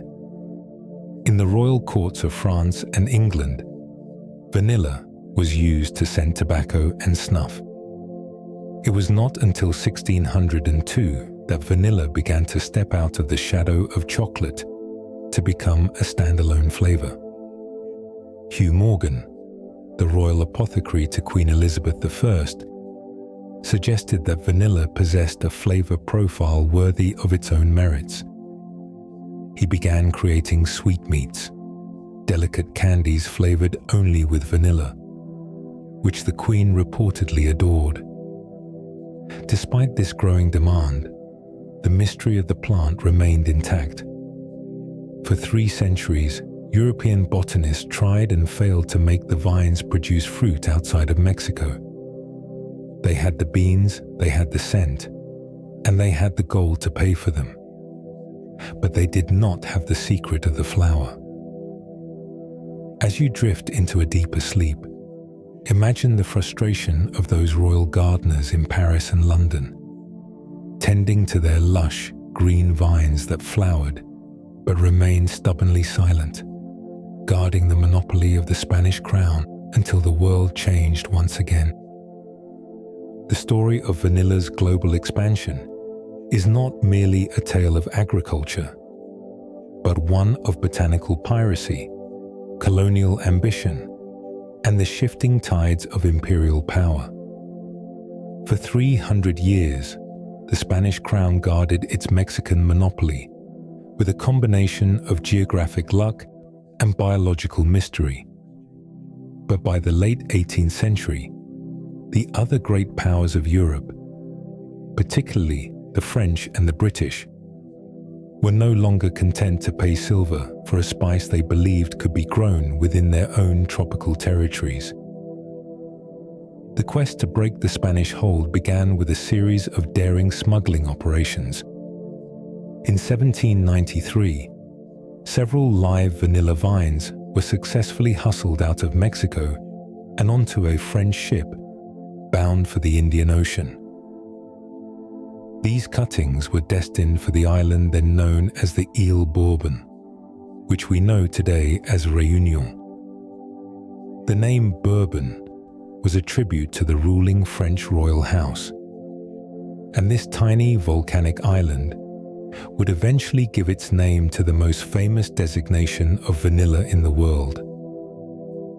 In the royal courts of France and England, vanilla was used to scent tobacco and snuff. It was not until 1602 that vanilla began to step out of the shadow of chocolate to become a standalone flavor. Hugh Morgan, the royal apothecary to Queen Elizabeth I, suggested that vanilla possessed a flavor profile worthy of its own merits. He began creating sweetmeats, delicate candies flavored only with vanilla, which the Queen reportedly adored. Despite this growing demand, the mystery of the plant remained intact. For 3 centuries, European botanists tried and failed to make the vines produce fruit outside of Mexico. They had the beans, they had the scent, and they had the gold to pay for them. But they did not have the secret of the flower. As you drift into a deeper sleep, imagine the frustration of those royal gardeners in Paris and London, tending to their lush, green vines that flowered but remained stubbornly silent, guarding the monopoly of the Spanish crown until the world changed once again. The story of vanilla's global expansion is not merely a tale of agriculture, but one of botanical piracy, colonial ambition, and the shifting tides of imperial power. For 300 years, the Spanish crown guarded its Mexican monopoly with a combination of geographic luck and biological mystery. But by the late 18th century, the other great powers of Europe, particularly the French and the British, were no longer content to pay silver for a spice they believed could be grown within their own tropical territories. The quest to break the Spanish hold began with a series of daring smuggling operations. In 1793, several live vanilla vines were successfully hustled out of Mexico and onto a French ship bound for the Indian Ocean. These cuttings were destined for the island then known as the Île Bourbon, which we know today as Réunion. The name Bourbon was a tribute to the ruling French royal house, and this tiny volcanic island would eventually give its name to the most famous designation of vanilla in the world.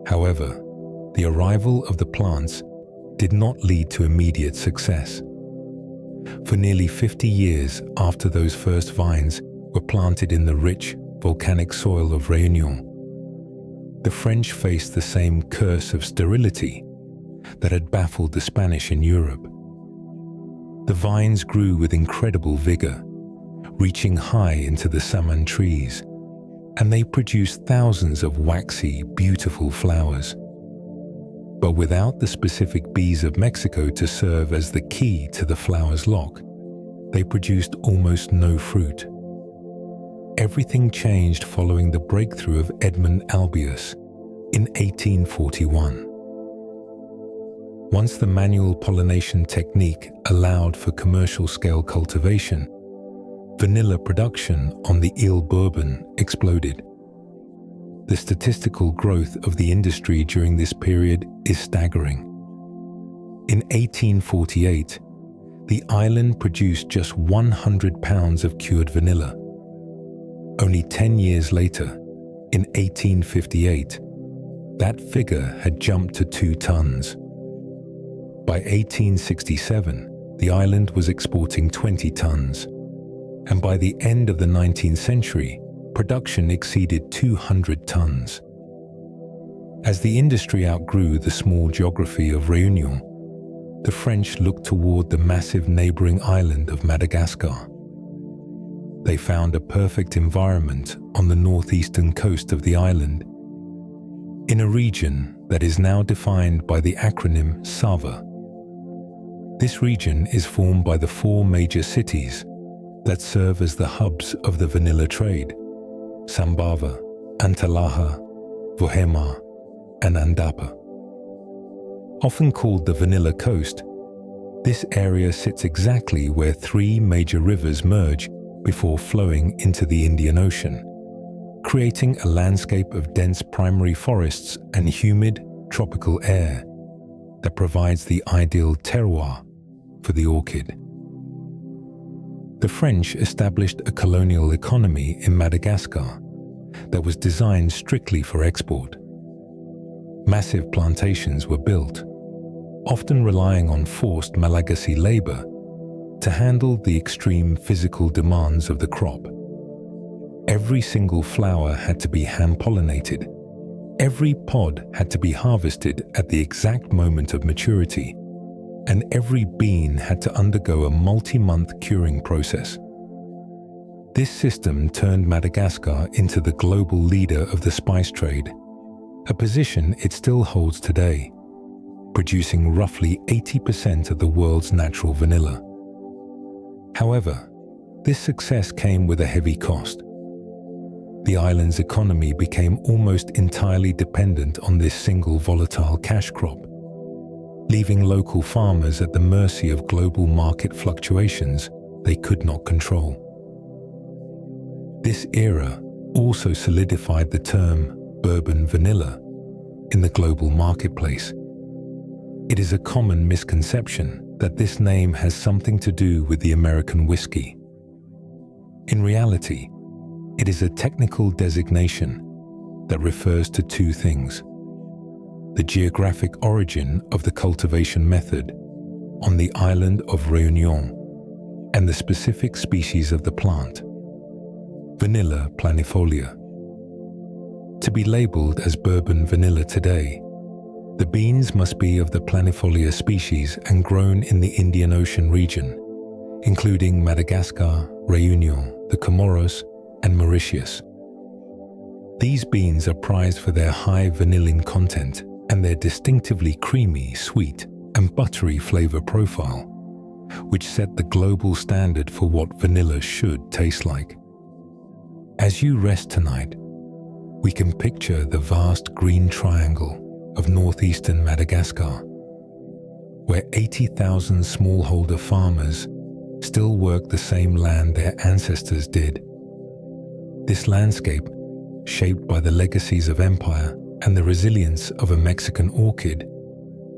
However, the arrival of the plants did not lead to immediate success. For nearly 50 years after those first vines were planted in the rich, volcanic soil of Réunion, the French faced the same curse of sterility that had baffled the Spanish in Europe. The vines grew with incredible vigor, reaching high into the saman trees, and they produced thousands of waxy, beautiful flowers. But without the specific bees of Mexico to serve as the key to the flower's lock, they produced almost no fruit. Everything changed following the breakthrough of Edmond Albius in 1841. Once the manual pollination technique allowed for commercial-scale cultivation, vanilla production on the Île Bourbon exploded. The statistical growth of the industry during this period is staggering. In 1848, the island produced just 100 pounds of cured vanilla. Only 10 years later, in 1858, that figure had jumped to 2 tons. By 1867, the island was exporting 20 tons, and by the end of the 19th century, production exceeded 200 tons. As the industry outgrew the small geography of Réunion, the French looked toward the massive neighboring island of Madagascar. They found a perfect environment on the northeastern coast of the island, in a region that is now defined by the acronym SAVA. This region is formed by the 4 major cities that serve as the hubs of the vanilla trade: Sambava, Antalaha, Vohema, and Andapa. Often called the Vanilla Coast, this area sits exactly where 3 major rivers merge before flowing into the Indian Ocean, creating a landscape of dense primary forests and humid, tropical air that provides the ideal terroir for the orchid. The French established a colonial economy in Madagascar that was designed strictly for export. Massive plantations were built, often relying on forced Malagasy labor to handle the extreme physical demands of the crop. Every single flower had to be hand-pollinated. Every pod had to be harvested at the exact moment of maturity, and every bean had to undergo a multi-month curing process. This system turned Madagascar into the global leader of the spice trade, a position it still holds today, producing roughly 80% of the world's natural vanilla. However, this success came with a heavy cost. The island's economy became almost entirely dependent on this single volatile cash crop, leaving local farmers at the mercy of global market fluctuations they could not control. This era also solidified the term bourbon vanilla in the global marketplace. It is a common misconception that this name has something to do with the American whiskey. In reality, it is a technical designation that refers to two things: the geographic origin of the cultivation method on the island of Réunion and the specific species of the plant, Vanilla planifolia. To be labeled as bourbon vanilla today, the beans must be of the planifolia species and grown in the Indian Ocean region, including Madagascar, Réunion, the Comoros, and Mauritius. These beans are prized for their high vanillin content and their distinctively creamy, sweet, and buttery flavor profile, which set the global standard for what vanilla should taste like. As you rest tonight, we can picture the vast green triangle of northeastern Madagascar, where 80,000 smallholder farmers still work the same land their ancestors did. This landscape, shaped by the legacies of empire and the resilience of a Mexican orchid,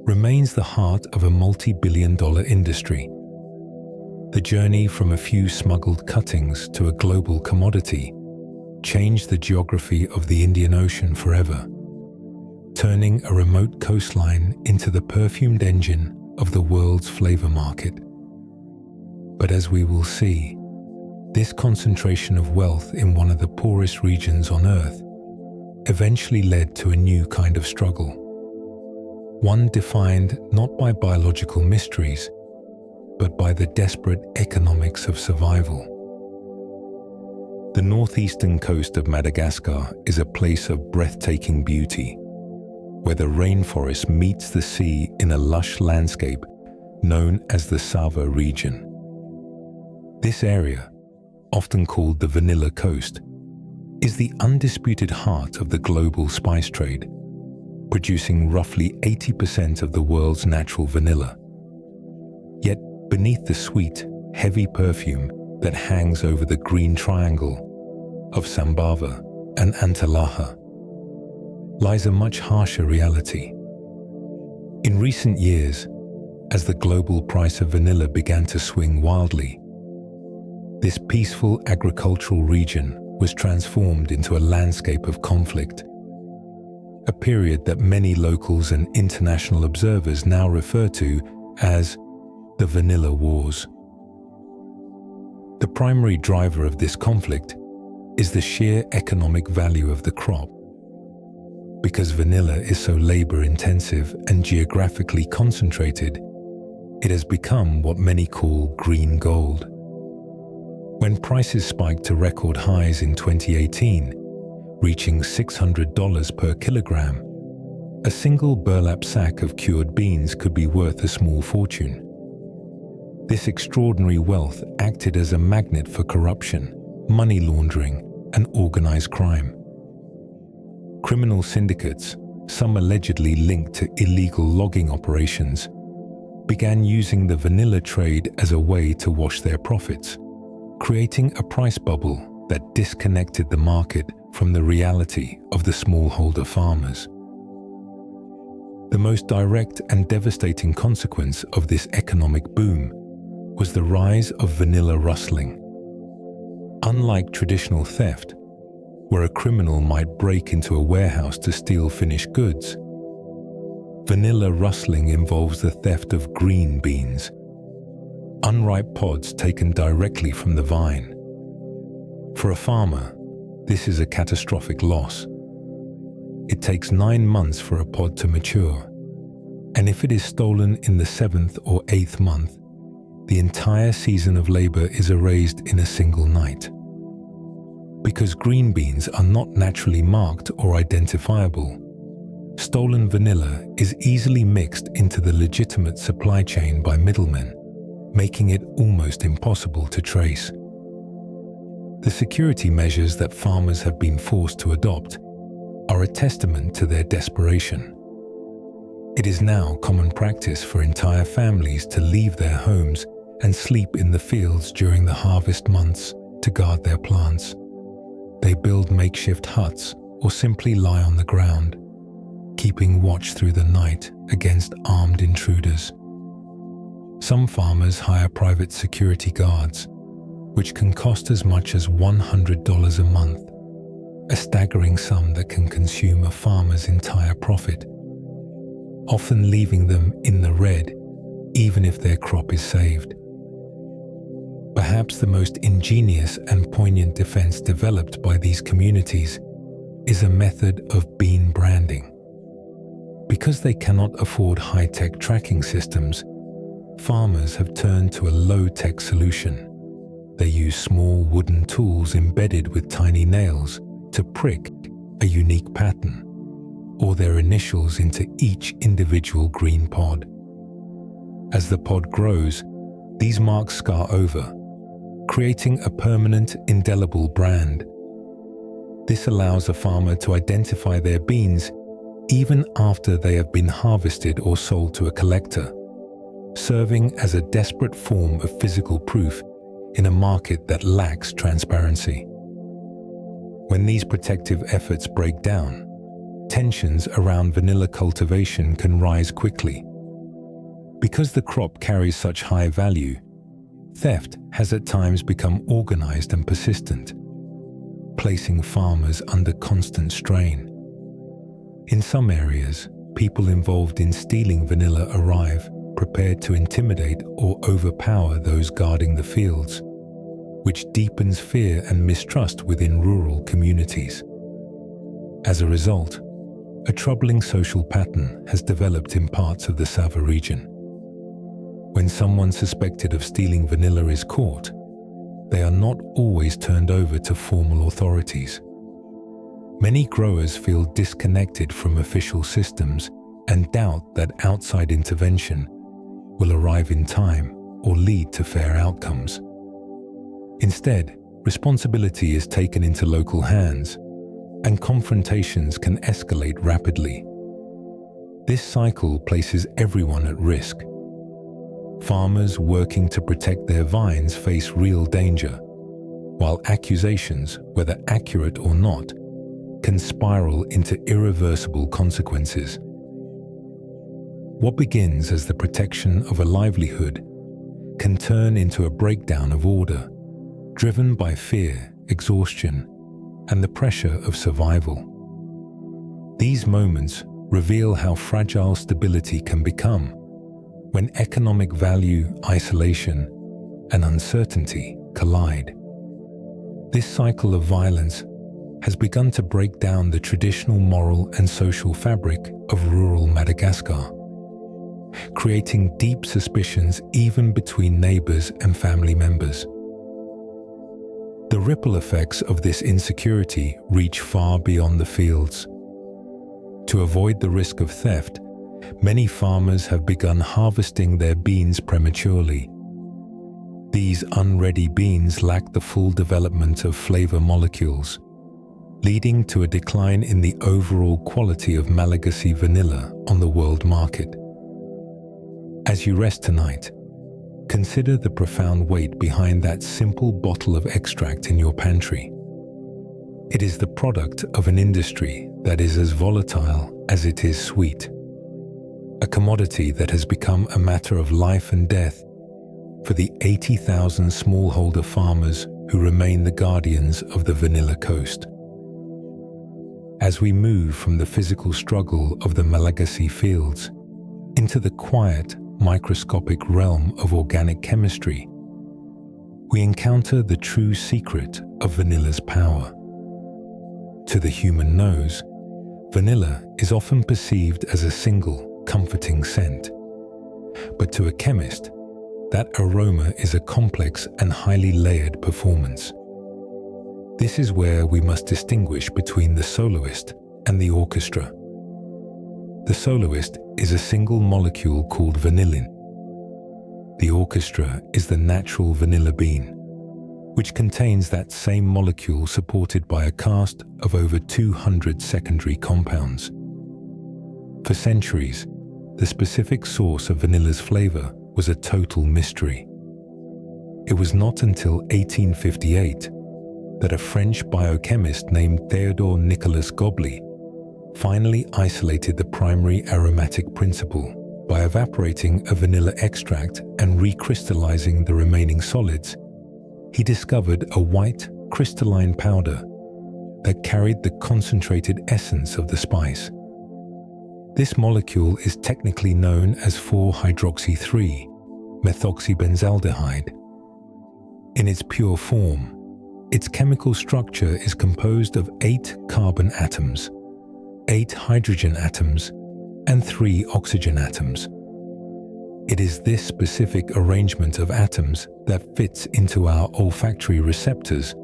remains the heart of a multi-billion-dollar industry. The journey from a few smuggled cuttings to a global commodity changed the geography of the Indian Ocean forever, turning a remote coastline into the perfumed engine of the world's flavor market. But as we will see, this concentration of wealth in one of the poorest regions on Earth eventually led to a new kind of struggle, one defined not by biological mysteries, but by the desperate economics of survival. The northeastern coast of Madagascar is a place of breathtaking beauty, where the rainforest meets the sea in a lush landscape known as the Sava region. This area, often called the Vanilla Coast, is the undisputed heart of the global spice trade, producing roughly 80% of the world's natural vanilla. Yet beneath the sweet, heavy perfume that hangs over the green triangle of Sambava and Antalaha lies a much harsher reality. In recent years, as the global price of vanilla began to swing wildly, this peaceful agricultural region was transformed into a landscape of conflict, a period that many locals and international observers now refer to as the Vanilla Wars. The primary driver of this conflict is the sheer economic value of the crop. Because vanilla is so labor-intensive and geographically concentrated, it has become what many call green gold. When prices spiked to record highs in 2018, reaching $600 per kilogram, a single burlap sack of cured beans could be worth a small fortune. This extraordinary wealth acted as a magnet for corruption, money laundering, and organized crime. Criminal syndicates, some allegedly linked to illegal logging operations, began using the vanilla trade as a way to wash their profits, creating a price bubble that disconnected the market from the reality of the smallholder farmers. The most direct and devastating consequence of this economic boom was the rise of vanilla rustling. Unlike traditional theft, where a criminal might break into a warehouse to steal finished goods, Vanilla rustling involves the theft of green beans, unripe pods taken directly from the vine. For a farmer, this is a catastrophic loss. It takes 9 months for a pod to mature, and if it is stolen in the 7th or 8th month, the entire season of labor is erased in a single night. Because green beans are not naturally marked or identifiable, stolen vanilla is easily mixed into the legitimate supply chain by middlemen, making it almost impossible to trace. The security measures that farmers have been forced to adopt are a testament to their desperation. It is now common practice for entire families to leave their homes and sleep in the fields during the harvest months to guard their plants. They build makeshift huts or simply lie on the ground, keeping watch through the night against armed intruders. Some farmers hire private security guards, which can cost as much as $100 a month, a staggering sum that can consume a farmer's entire profit, often leaving them in the red even if their crop is saved. Perhaps the most ingenious and poignant defense developed by these communities is a method of bean branding. Because they cannot afford high-tech tracking systems, farmers have turned to a low-tech solution. They use small wooden tools embedded with tiny nails to prick a unique pattern, or their initials into each individual green pod. As the pod grows, these marks scar over, creating a permanent, indelible brand. This allows a farmer to identify their beans even after they have been harvested or sold to a collector, serving as a desperate form of physical proof in a market that lacks transparency. When these protective efforts break down, tensions around vanilla cultivation can rise quickly. Because the crop carries such high value, theft has at times become organized and persistent, placing farmers under constant strain. In some areas, people involved in stealing vanilla arrive prepared to intimidate or overpower those guarding the fields, which deepens fear and mistrust within rural communities. As a result, a troubling social pattern has developed in parts of the Sava region. When someone suspected of stealing vanilla is caught, they are not always turned over to formal authorities. Many growers feel disconnected from official systems and doubt that outside intervention will arrive in time or lead to fair outcomes. Instead, responsibility is taken into local hands, and confrontations can escalate rapidly. This cycle places everyone at risk. Farmers working to protect their vines face real danger, while accusations, whether accurate or not, can spiral into irreversible consequences. What begins as the protection of a livelihood can turn into a breakdown of order, driven by fear, exhaustion, and the pressure of survival. These moments reveal how fragile stability can become when economic value, isolation, and uncertainty collide. This cycle of violence has begun to break down the traditional moral and social fabric of rural Madagascar, creating deep suspicions even between neighbors and family members. The ripple effects of this insecurity reach far beyond the fields. To avoid the risk of theft, many farmers have begun harvesting their beans prematurely. These unready beans lack the full development of flavor molecules, leading to a decline in the overall quality of Malagasy vanilla on the world market. As you rest tonight, consider the profound weight behind that simple bottle of extract in your pantry. It is the product of an industry that is as volatile as it is sweet, a commodity that has become a matter of life and death for the 80,000 smallholder farmers who remain the guardians of the Vanilla Coast. As we move from the physical struggle of the Malagasy fields into the quiet, microscopic realm of organic chemistry, we encounter the true secret of vanilla's power. To the human nose, vanilla is often perceived as a single, comforting scent. But to a chemist, that aroma is a complex and highly layered performance. This is where we must distinguish between the soloist and the orchestra. The soloist is a single molecule called vanillin. The orchestra is the natural vanilla bean, which contains that same molecule supported by a cast of over 200 secondary compounds. For centuries, the specific source of vanilla's flavor was a total mystery. It was not until 1858 that a French biochemist named Théodore Nicolas Goblet finally isolated the primary aromatic principle by evaporating a vanilla extract and recrystallizing the remaining solids. He discovered a white, crystalline powder that carried the concentrated essence of the spice. This molecule is technically known as 4-hydroxy-3-methoxybenzaldehyde. In its pure form, its chemical structure is composed of 8 carbon atoms, 8 hydrogen atoms, and 3 oxygen atoms. It is this specific arrangement of atoms that fits into our olfactory receptors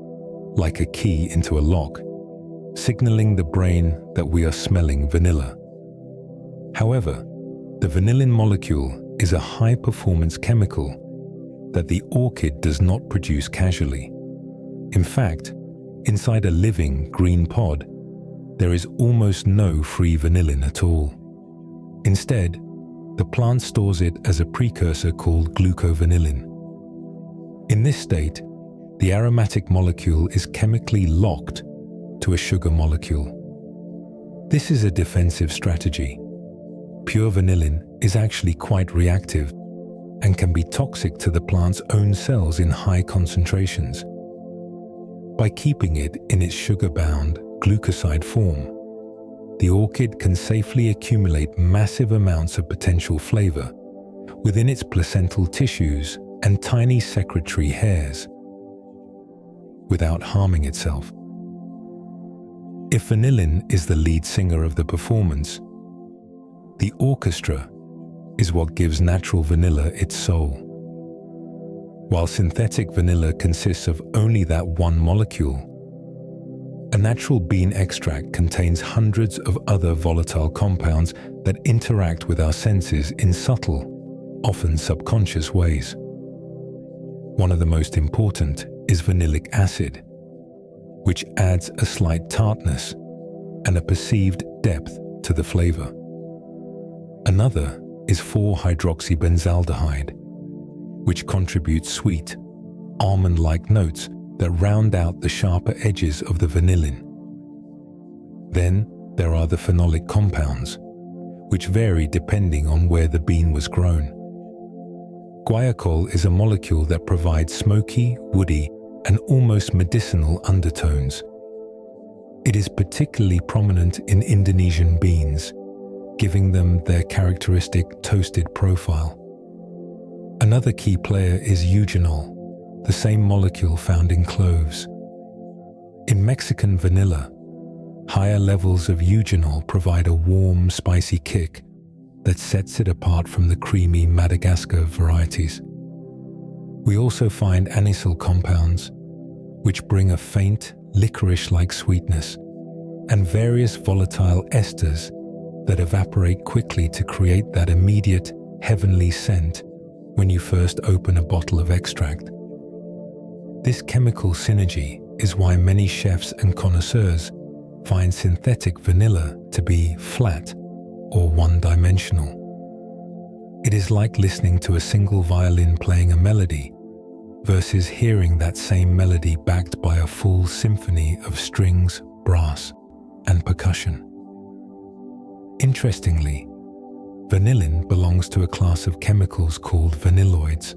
like a key into a lock, signaling the brain that we are smelling vanilla. However, the vanillin molecule is a high-performance chemical that the orchid does not produce casually. In fact, inside a living green pod, there is almost no free vanillin at all. Instead, the plant stores it as a precursor called glucovanillin. In this state, the aromatic molecule is chemically locked to a sugar molecule. This is a defensive strategy. Pure vanillin is actually quite reactive and can be toxic to the plant's own cells in high concentrations. By keeping it in its sugar-bound, glucoside form, the orchid can safely accumulate massive amounts of potential flavor within its placental tissues and tiny secretory hairs without harming itself. If vanillin is the lead singer of the performance, the orchestra is what gives natural vanilla its soul. While synthetic vanilla consists of only that one molecule, a natural bean extract contains hundreds of other volatile compounds that interact with our senses in subtle, often subconscious ways. One of the most important is vanillic acid, which adds a slight tartness and a perceived depth to the flavor. Another is 4-hydroxybenzaldehyde, which contributes sweet, almond-like notes that round out the sharper edges of the vanillin. Then there are the phenolic compounds, which vary depending on where the bean was grown. Guaiacol is a molecule that provides smoky, woody, and almost medicinal undertones. It is particularly prominent in Indonesian beans, giving them their characteristic toasted profile. Another key player is eugenol, the same molecule found in cloves. In Mexican vanilla, higher levels of eugenol provide a warm, spicy kick that sets it apart from the creamy Madagascar varieties. We also find anisole compounds, which bring a faint, licorice-like sweetness, and various volatile esters that evaporate quickly to create that immediate, heavenly scent when you first open a bottle of extract. This chemical synergy is why many chefs and connoisseurs find synthetic vanilla to be flat or one-dimensional. It is like listening to a single violin playing a melody versus hearing that same melody backed by a full symphony of strings, brass, and percussion. Interestingly, vanillin belongs to a class of chemicals called vanilloids.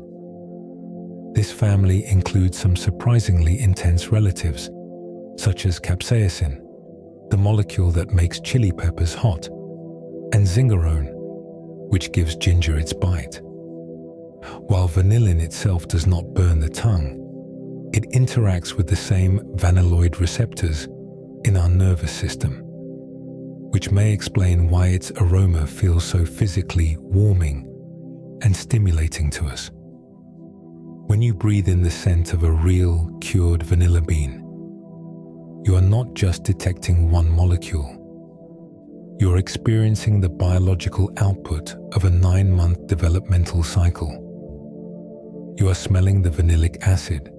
This family includes some surprisingly intense relatives, such as capsaicin, the molecule that makes chili peppers hot, and zingerone, which gives ginger its bite. While vanillin itself does not burn the tongue, it interacts with the same vanilloid receptors in our nervous system, which may explain why its aroma feels so physically warming and stimulating to us. When you breathe in the scent of a real, cured vanilla bean, you are not just detecting one molecule. You're experiencing the biological output of a 9-month developmental cycle. You are smelling the vanillic acid,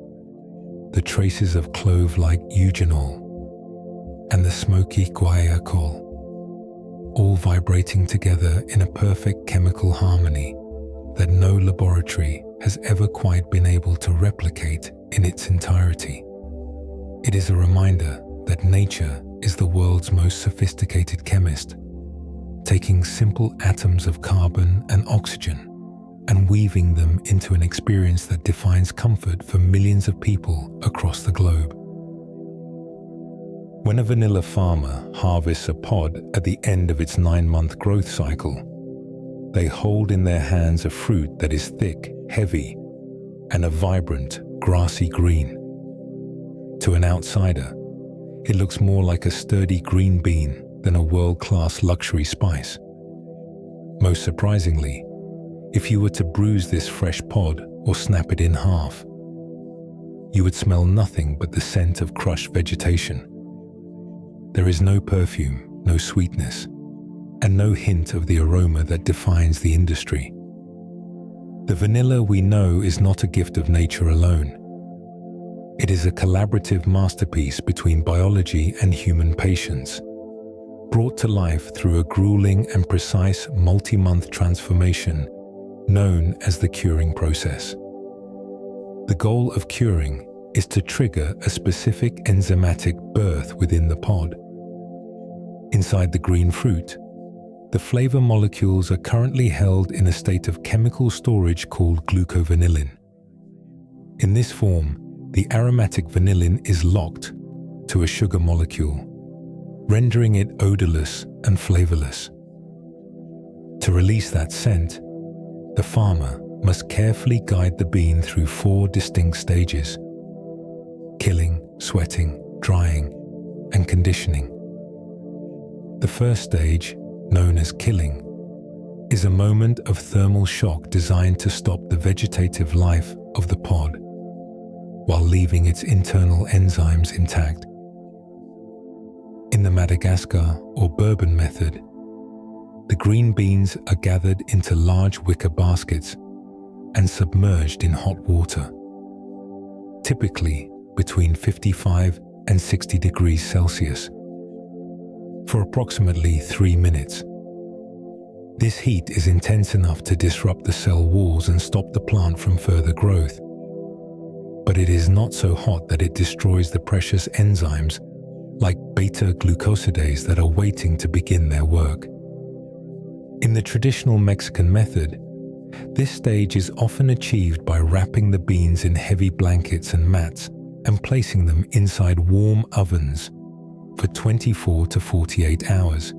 the traces of clove-like eugenol, and the smoky guaiacol, all vibrating together in a perfect chemical harmony that no laboratory has ever quite been able to replicate in its entirety. It is a reminder that nature is the world's most sophisticated chemist, taking simple atoms of carbon and oxygen and weaving them into an experience that defines comfort for millions of people across the globe. When a vanilla farmer harvests a pod at the end of its 9-month growth cycle, they hold in their hands a fruit that is thick, heavy, and a vibrant, grassy green. To an outsider, it looks more like a sturdy green bean than a world-class luxury spice. Most surprisingly, if you were to bruise this fresh pod or snap it in half, you would smell nothing but the scent of crushed vegetation. There is no perfume, no sweetness, and no hint of the aroma that defines the industry. The vanilla we know is not a gift of nature alone. It is a collaborative masterpiece between biology and human patience, brought to life through a grueling and precise multi-month transformation known as the curing process. The goal of curing is to trigger a specific enzymatic birth within the pod. Inside the green fruit, the flavor molecules are currently held in a state of chemical storage called glucovanillin. In this form, the aromatic vanillin is locked to a sugar molecule, rendering it odorless and flavorless. To release that scent, the farmer must carefully guide the bean through 4 distinct stages: killing, sweating, drying, and conditioning. The first stage, known as killing, is a moment of thermal shock designed to stop the vegetative life of the pod, while leaving its internal enzymes intact. In the Madagascar or Bourbon method, the green beans are gathered into large wicker baskets and submerged in hot water, typically between 55 and 60 degrees Celsius, for approximately 3 minutes. This heat is intense enough to disrupt the cell walls and stop the plant from further growth, but it is not so hot that it destroys the precious enzymes like beta-glucosidase that are waiting to begin their work. In the traditional Mexican method, this stage is often achieved by wrapping the beans in heavy blankets and mats and placing them inside warm ovens for 24 to 48 hours,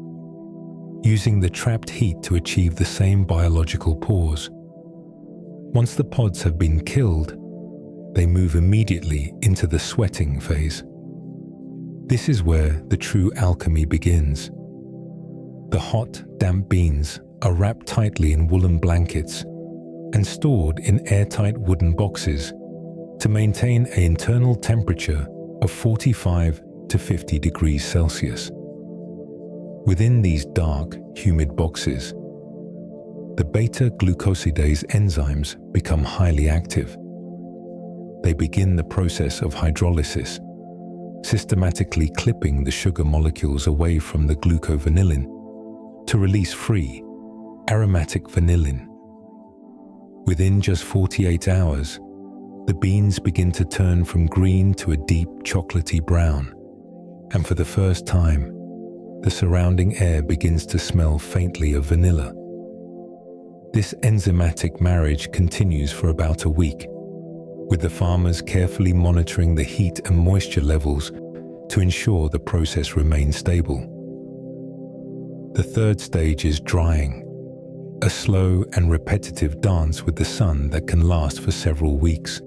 using the trapped heat to achieve the same biological pause. Once the pods have been killed, they move immediately into the sweating phase. This is where the true alchemy begins. The hot, damp beans are wrapped tightly in woolen blankets and stored in airtight wooden boxes to maintain an internal temperature of 45 to 50 degrees Celsius. Within these dark, humid boxes, the beta-glucosidase enzymes become highly active. They begin the process of hydrolysis, systematically clipping the sugar molecules away from the glucovanillin to release free, aromatic vanillin. Within just 48 hours, the beans begin to turn from green to a deep chocolatey brown, and for the first time, the surrounding air begins to smell faintly of vanilla. This enzymatic marriage continues for about a week, with the farmers carefully monitoring the heat and moisture levels to ensure the process remains stable. The third stage is drying, a slow and repetitive dance with the sun that can last for several weeks.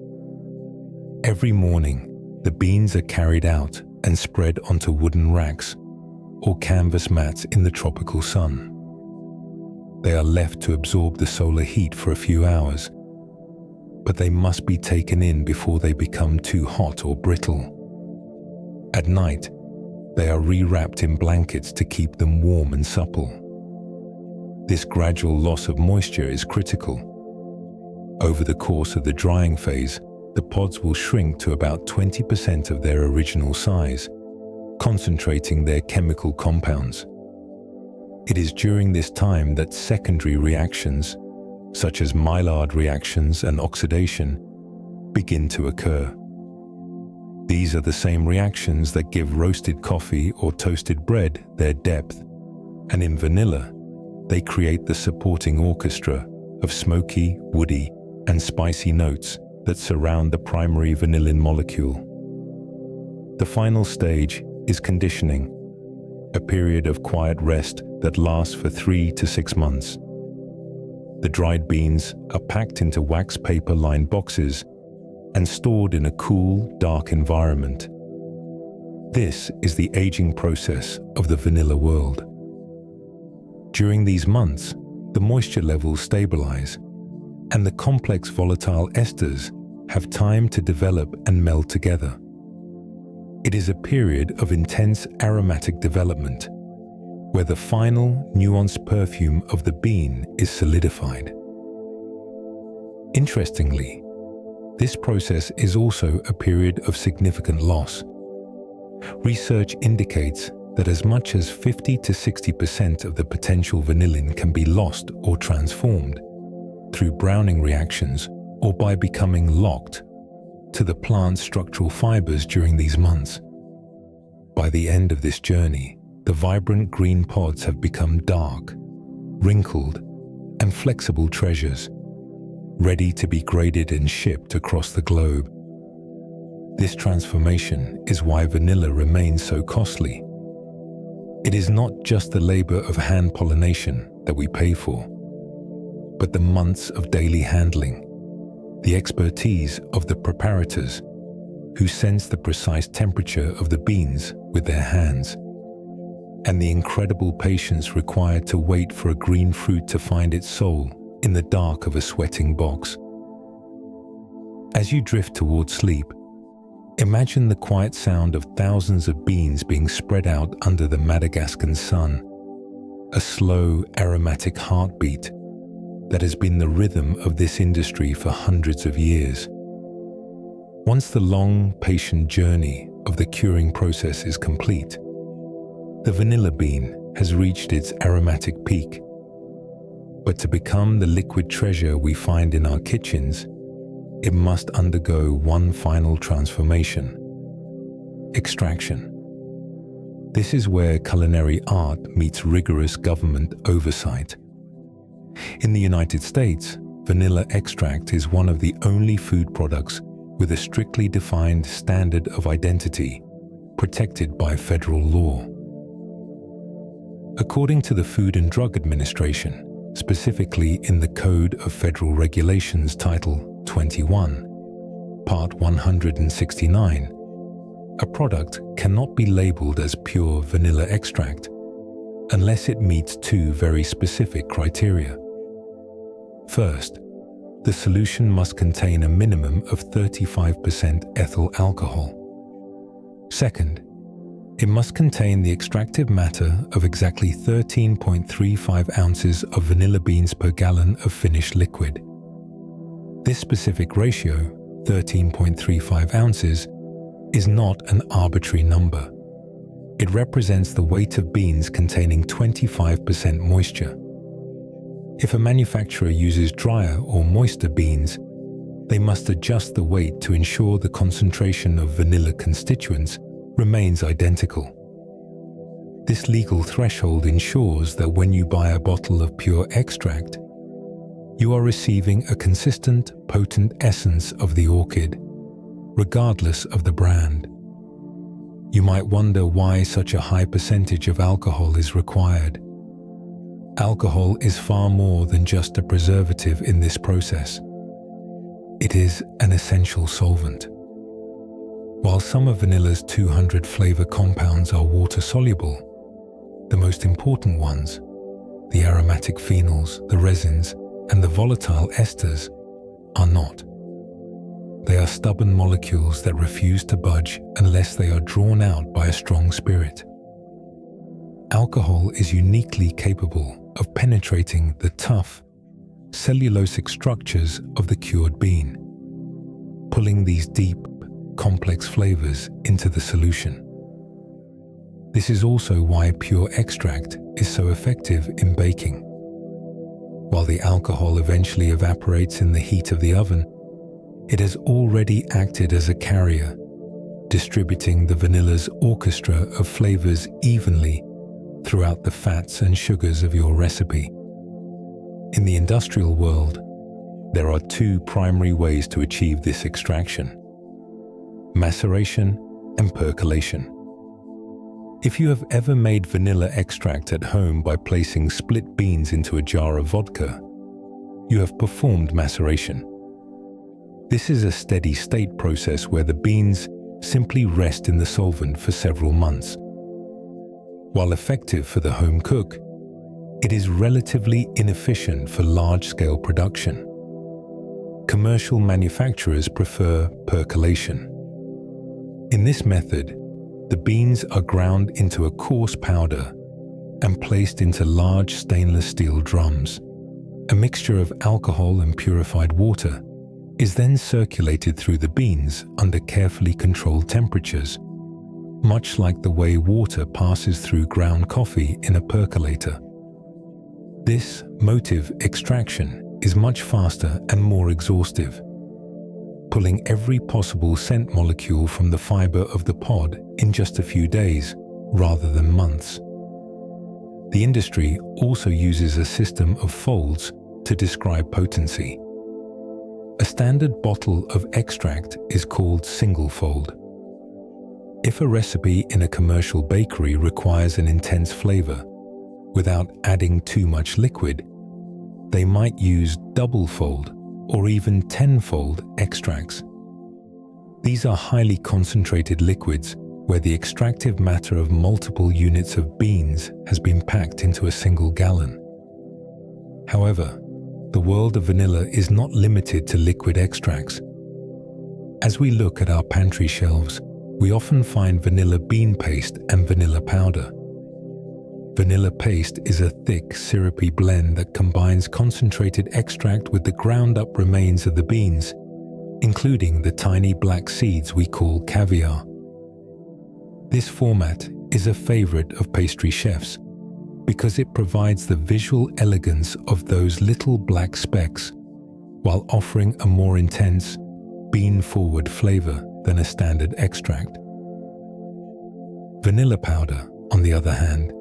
Every morning, the beans are carried out and spread onto wooden racks or canvas mats in the tropical sun. They are left to absorb the solar heat for a few hours, but they must be taken in before they become too hot or brittle. At night, they are rewrapped in blankets to keep them warm and supple. This gradual loss of moisture is critical. Over the course of the drying phase, the pods will shrink to about 20% of their original size, concentrating their chemical compounds. It is during this time that secondary reactions, such as Maillard reactions and oxidation, begin to occur. These are the same reactions that give roasted coffee or toasted bread their depth, and in vanilla, they create the supporting orchestra of smoky, woody, and spicy notes that surround the primary vanillin molecule. The final stage is conditioning, a period of quiet rest that lasts for 3 to 6 months. The dried beans are packed into wax paper-lined boxes and stored in a cool, dark environment. This is the aging process of the vanilla world. During these months, the moisture levels stabilize, and the complex volatile esters have time to develop and meld together. It is a period of intense aromatic development, where the final, nuanced perfume of the bean is solidified. Interestingly, this process is also a period of significant loss. Research indicates that as much as 50 to 60% of the potential vanillin can be lost or transformed through browning reactions or by becoming locked to the plant's structural fibers during these months. By the end of this journey, the vibrant green pods have become dark, wrinkled, and flexible treasures, ready to be graded and shipped across the globe. This transformation is why vanilla remains so costly. It is not just the labor of hand pollination that we pay for, but the months of daily handling, the expertise of the preparators who sense the precise temperature of the beans with their hands, and the incredible patience required to wait for a green fruit to find its soul in the dark of a sweating box. As you drift towards sleep, imagine the quiet sound of thousands of beans being spread out under the Madagascan sun, a slow, aromatic heartbeat that has been the rhythm of this industry for hundreds of years. Once the long, patient journey of the curing process is complete, the vanilla bean has reached its aromatic peak. But to become the liquid treasure we find in our kitchens, it must undergo one final transformation: extraction. This is where culinary art meets rigorous government oversight. In the United States, vanilla extract is one of the only food products with a strictly defined standard of identity, protected by federal law. According to the Food and Drug Administration, specifically in the Code of Federal Regulations Title 21, Part 169, a product cannot be labeled as pure vanilla extract unless it meets two very specific criteria. First, the solution must contain a minimum of 35% ethyl alcohol. Second, it must contain the extractive matter of exactly 13.35 ounces of vanilla beans per gallon of finished liquid. This specific ratio, 13.35 ounces, is not an arbitrary number. It represents the weight of beans containing 25% moisture. If a manufacturer uses drier or moister beans, they must adjust the weight to ensure the concentration of vanilla constituents remains identical. This legal threshold ensures that when you buy a bottle of pure extract, you are receiving a consistent, potent essence of the orchid, regardless of the brand. You might wonder why such a high percentage of alcohol is required. Alcohol is far more than just a preservative in this process. It is an essential solvent. While some of vanilla's 200 flavor compounds are water-soluble, the most important ones, the aromatic phenols, the resins, and the volatile esters, are not. They are stubborn molecules that refuse to budge unless they are drawn out by a strong spirit. Alcohol is uniquely capable of penetrating the tough, cellulosic structures of the cured bean, pulling these deep, complex flavors into the solution. This is also why pure extract is so effective in baking. While the alcohol eventually evaporates in the heat of the oven, it has already acted as a carrier, distributing the vanilla's orchestra of flavors evenly throughout the fats and sugars of your recipe. In the industrial world, there are two primary ways to achieve this extraction: maceration and percolation. If you have ever made vanilla extract at home by placing split beans into a jar of vodka, you have performed maceration. This is a steady state process where the beans simply rest in the solvent for several months. While effective for the home cook, it is relatively inefficient for large-scale production. Commercial manufacturers prefer percolation. In this method, the beans are ground into a coarse powder and placed into large stainless steel drums. A mixture of alcohol and purified water is then circulated through the beans under carefully controlled temperatures, much like the way water passes through ground coffee in a percolator. This motive extraction is much faster and more exhaustive, pulling every possible scent molecule from the fiber of the pod in just a few days rather than months. The industry also uses a system of folds to describe potency. A standard bottle of extract is called single fold. If a recipe in a commercial bakery requires an intense flavor without adding too much liquid, they might use double fold or even tenfold extracts. These are highly concentrated liquids where the extractive matter of multiple units of beans has been packed into a single gallon. However, the world of vanilla is not limited to liquid extracts. As we look at our pantry shelves, we often find vanilla bean paste and vanilla powder. Vanilla paste is a thick, syrupy blend that combines concentrated extract with the ground-up remains of the beans, including the tiny black seeds we call caviar. This format is a favorite of pastry chefs because it provides the visual elegance of those little black specks while offering a more intense, bean-forward flavor than a standard extract. Vanilla powder, on the other hand,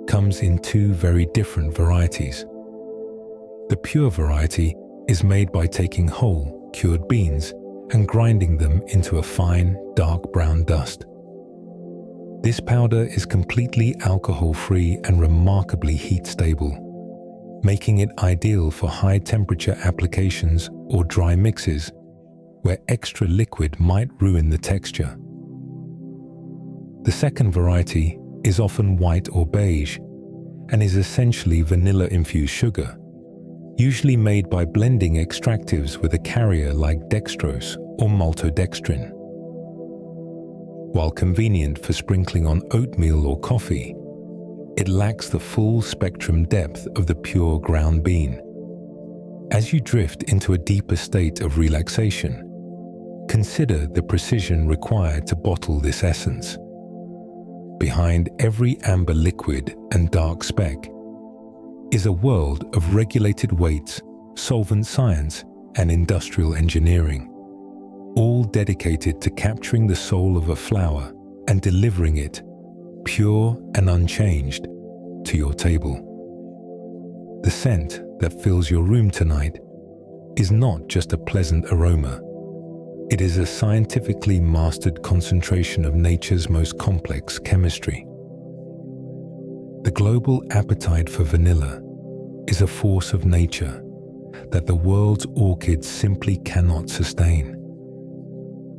comes in two very different varieties. The pure variety is made by taking whole, cured beans and grinding them into a fine, dark brown dust. This powder is completely alcohol-free and remarkably heat-stable, making it ideal for high-temperature applications or dry mixes where extra liquid might ruin the texture. The second variety is often white or beige and is essentially vanilla-infused sugar, usually made by blending extractives with a carrier like dextrose or maltodextrin. While convenient for sprinkling on oatmeal or coffee, it lacks the full spectrum depth of the pure ground bean. As you drift into a deeper state of relaxation, consider the precision required to bottle this essence. Behind every amber liquid and dark speck is a world of regulated weights, solvent science, and industrial engineering, all dedicated to capturing the soul of a flower and delivering it, pure and unchanged, to your table. The scent that fills your room tonight is not just a pleasant aroma. It is a scientifically mastered concentration of nature's most complex chemistry. The global appetite for vanilla is a force of nature that the world's orchids simply cannot sustain.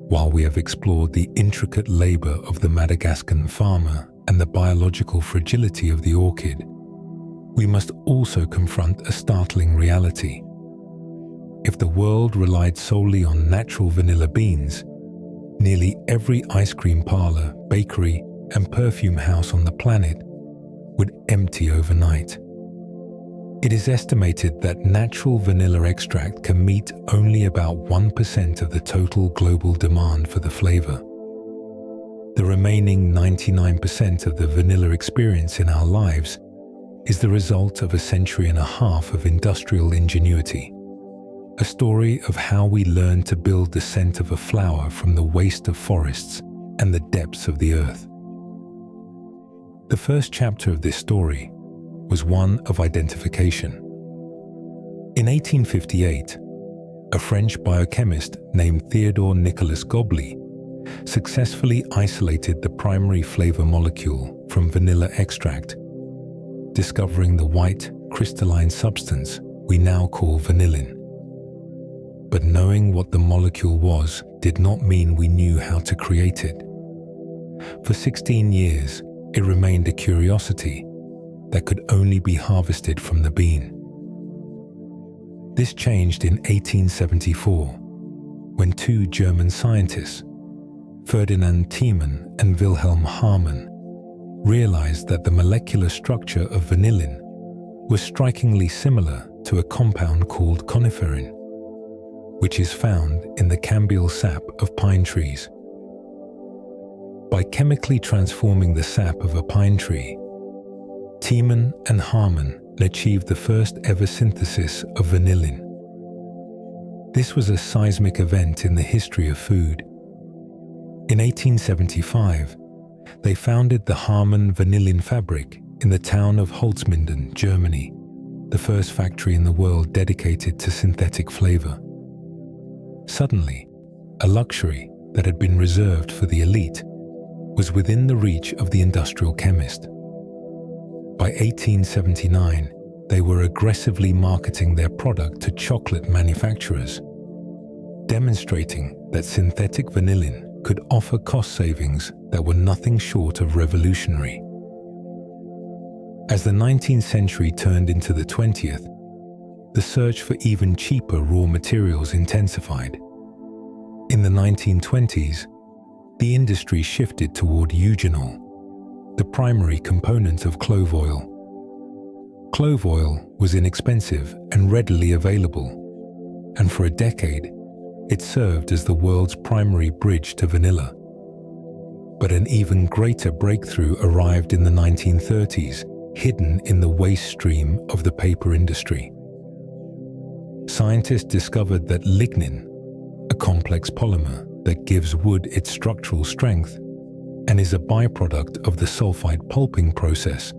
While we have explored the intricate labor of the Madagascan farmer and the biological fragility of the orchid, we must also confront a startling reality. If the world relied solely on natural vanilla beans, nearly every ice cream parlor, bakery, and perfume house on the planet would empty overnight. It is estimated that natural vanilla extract can meet only about 1% of the total global demand for the flavor. The remaining 99% of the vanilla experience in our lives is the result of a century and a half of industrial ingenuity, a story of how we learned to build the scent of a flower from the waste of forests and the depths of the earth. The first chapter of this story was one of identification. In 1858, a French biochemist named Theodore Nicolas Goblet successfully isolated the primary flavor molecule from vanilla extract, discovering the white, crystalline substance we now call vanillin. But knowing what the molecule was did not mean we knew how to create it. For 16 years, it remained a curiosity that could only be harvested from the bean. This changed in 1874, when two German scientists, Ferdinand Tiemann and Wilhelm Hamann, realized that the molecular structure of vanillin was strikingly similar to a compound called coniferin, which is found in the cambial sap of pine trees. By chemically transforming the sap of a pine tree, Tiemann and Hamann achieved the first ever synthesis of vanillin. This was a seismic event in the history of food. In 1875, they founded the Hamann Vanillin Fabrik in the town of Holzminden, Germany, the first factory in the world dedicated to synthetic flavor. Suddenly, a luxury that had been reserved for the elite was within the reach of the industrial chemist. By 1879, they were aggressively marketing their product to chocolate manufacturers, demonstrating that synthetic vanillin could offer cost savings that were nothing short of revolutionary. As the 19th century turned into the 20th, the search for even cheaper raw materials intensified. In the 1920s, the industry shifted toward eugenol, the primary component of clove oil. Clove oil was inexpensive and readily available, and for a decade, it served as the world's primary bridge to vanilla. But an even greater breakthrough arrived in the 1930s, hidden in the waste stream of the paper industry. Scientists discovered that lignin, a complex polymer that gives wood its structural strength and is a byproduct of the sulfite pulping process,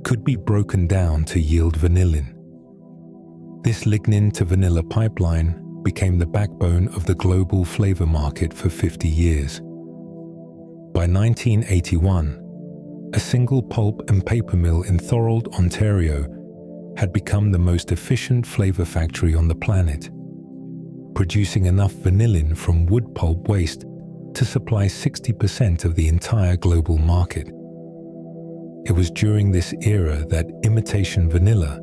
could be broken down to yield vanillin. This lignin to vanilla pipeline became the backbone of the global flavor market for 50 years. By 1981, a single pulp and paper mill in Thorold, Ontario, had become the most efficient flavor factory on the planet, producing enough vanillin from wood pulp waste to supply 60% of the entire global market. It was during this era that imitation vanilla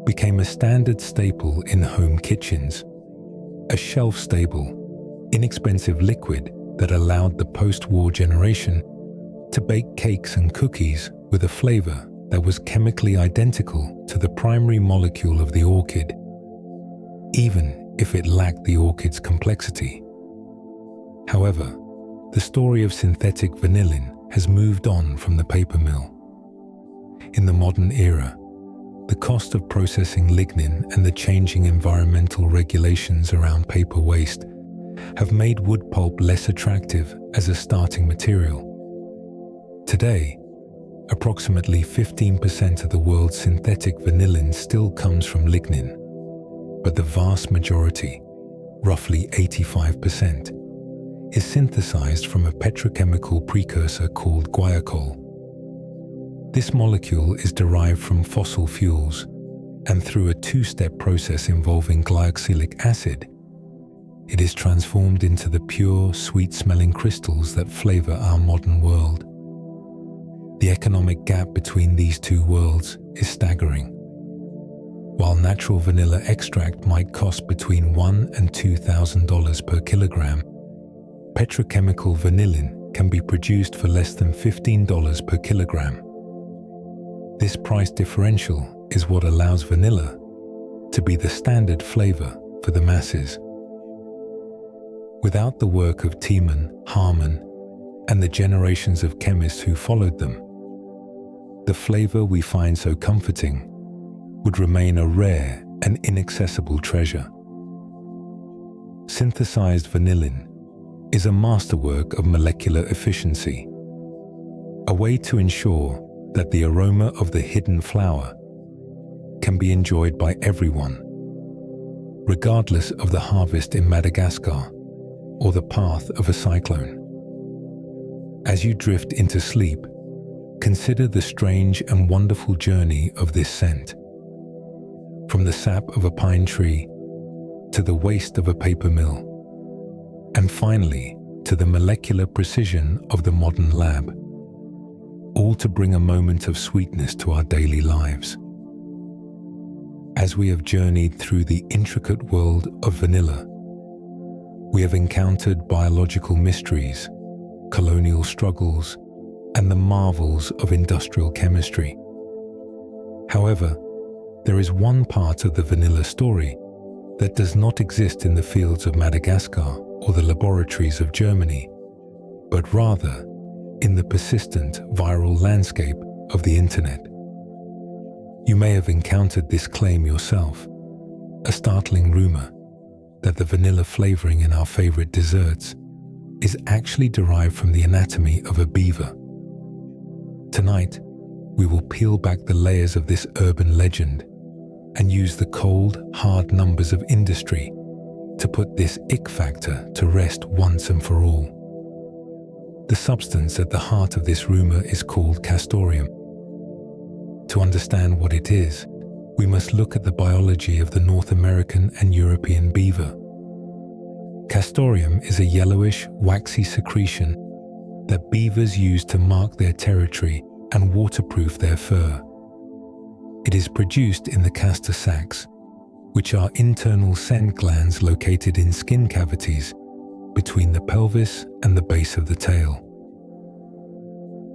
became a standard staple in home kitchens, a shelf-stable, inexpensive liquid that allowed the post-war generation to bake cakes and cookies with a flavor that was chemically identical to the primary molecule of the orchid, even if it lacked the orchid's complexity. However, the story of synthetic vanillin has moved on from the paper mill. In the modern era, the cost of processing lignin and the changing environmental regulations around paper waste have made wood pulp less attractive as a starting material. Today, approximately 15% of the world's synthetic vanillin still comes from lignin, but the vast majority, roughly 85%, is synthesized from a petrochemical precursor called guaiacol. This molecule is derived from fossil fuels, and through a two-step process involving glycoxylic acid, it is transformed into the pure, sweet-smelling crystals that flavor our modern world. The economic gap between these two worlds is staggering. While natural vanilla extract might cost between $1,000 and $2,000 per kilogram, petrochemical vanillin can be produced for less than $15 per kilogram. This price differential is what allows vanilla to be the standard flavor for the masses. Without the work of Tiemann, Harman, and the generations of chemists who followed them, the flavor we find so comforting would remain a rare and inaccessible treasure. Synthesized vanillin is a masterwork of molecular efficiency, a way to ensure that the aroma of the hidden flower can be enjoyed by everyone, regardless of the harvest in Madagascar or the path of a cyclone. As you drift into sleep, consider the strange and wonderful journey of this scent. From the sap of a pine tree to the waste of a paper mill, and finally to the molecular precision of the modern lab, all to bring a moment of sweetness to our daily lives. As we have journeyed through the intricate world of vanilla, we have encountered biological mysteries, colonial struggles, and the marvels of industrial chemistry. However, there is one part of the vanilla story that does not exist in the fields of Madagascar or the laboratories of Germany, but rather in the persistent viral landscape of the internet. You may have encountered this claim yourself, a startling rumor that the vanilla flavoring in our favorite desserts is actually derived from the anatomy of a beaver. Tonight, we will peel back the layers of this urban legend and use the cold, hard numbers of industry to put this ick factor to rest once and for all. The substance at the heart of this rumor is called castoreum. To understand what it is, we must look at the biology of the North American and European beaver. Castoreum is a yellowish, waxy secretion that beavers use to mark their territory and waterproof their fur. It is produced in the castor sacs, which are internal scent glands located in skin cavities between the pelvis and the base of the tail.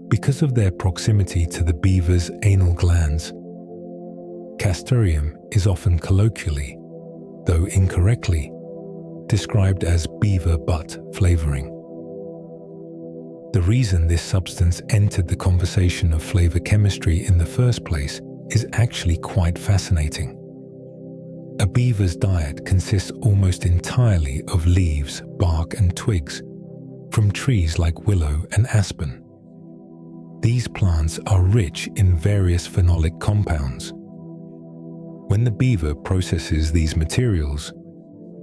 Because of their proximity to the beaver's anal glands, castoreum is often colloquially, though incorrectly, described as beaver butt flavoring. The reason this substance entered the conversation of flavor chemistry in the first place is actually quite fascinating. A beaver's diet consists almost entirely of leaves, bark, and twigs from trees like willow and aspen. These plants are rich in various phenolic compounds. When the beaver processes these materials,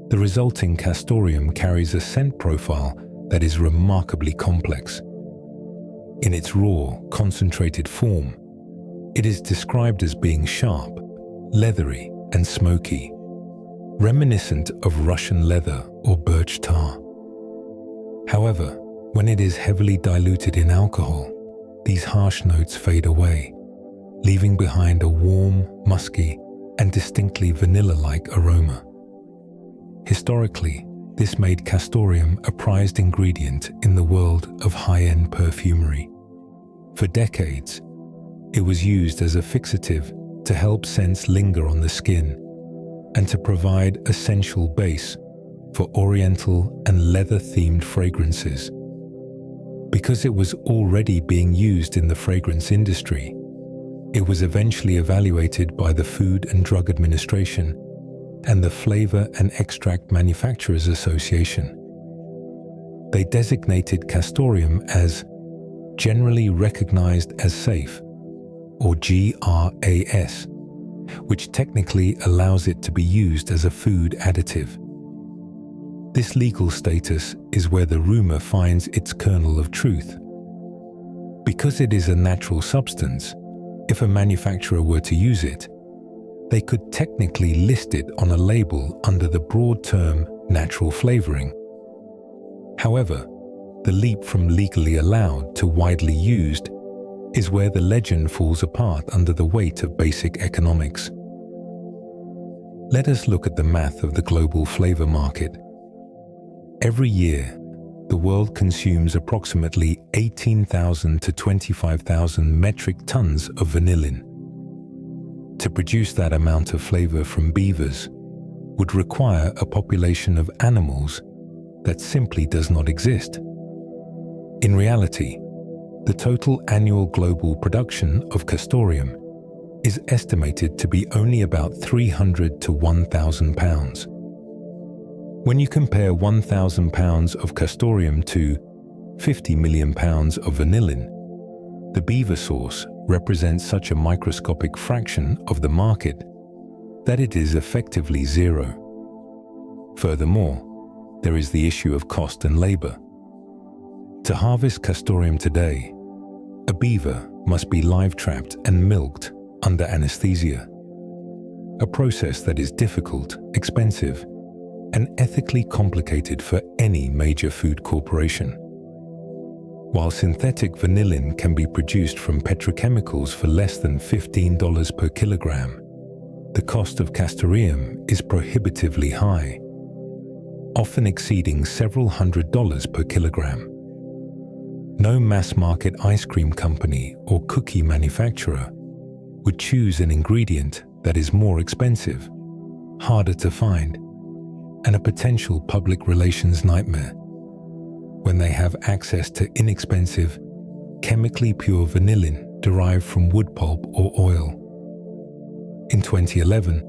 the resulting castoreum carries a scent profile that is remarkably complex. In its raw, concentrated form, it is described as being sharp, leathery, and smoky, reminiscent of Russian leather or birch tar. However, when it is heavily diluted in alcohol, these harsh notes fade away, leaving behind a warm, musky, and distinctly vanilla-like aroma. Historically, this made castoreum a prized ingredient in the world of high-end perfumery. For decades, it was used as a fixative to help scents linger on the skin and to provide essential base for oriental and leather-themed fragrances. Because it was already being used in the fragrance industry, it was eventually evaluated by the Food and Drug Administration and the Flavor and Extract Manufacturers Association. They designated castoreum as Generally Recognized as Safe, or GRAS, which technically allows it to be used as a food additive. This legal status is where the rumor finds its kernel of truth. Because it is a natural substance, If a manufacturer were to use it, they could technically list it on a label under the broad term natural flavoring. However, the leap from legally allowed to widely used is where the legend falls apart under the weight of basic economics. Let us look at the math of the global flavor market. Every year, the world consumes approximately 18,000 to 25,000 metric tons of vanillin. To produce that amount of flavor from beavers would require a population of animals that simply does not exist. In reality, the total annual global production of castoreum is estimated to be only about 300 to 1,000 pounds. When you compare 1,000 pounds of castoreum to 50 million pounds of vanillin, the beaver source represents such a microscopic fraction of the market that it is effectively zero. Furthermore, there is the issue of cost and labor. To harvest castoreum today, a beaver must be live-trapped and milked under anesthesia, a process that is difficult, expensive, and ethically complicated for any major food corporation. While synthetic vanillin can be produced from petrochemicals for less than $15 per kilogram, the cost of castoreum is prohibitively high, often exceeding several $100s per kilogram. No mass-market ice cream company or cookie manufacturer would choose an ingredient that is more expensive, harder to find, and a potential public relations nightmare when they have access to inexpensive, chemically pure vanillin derived from wood pulp or oil. In 2011,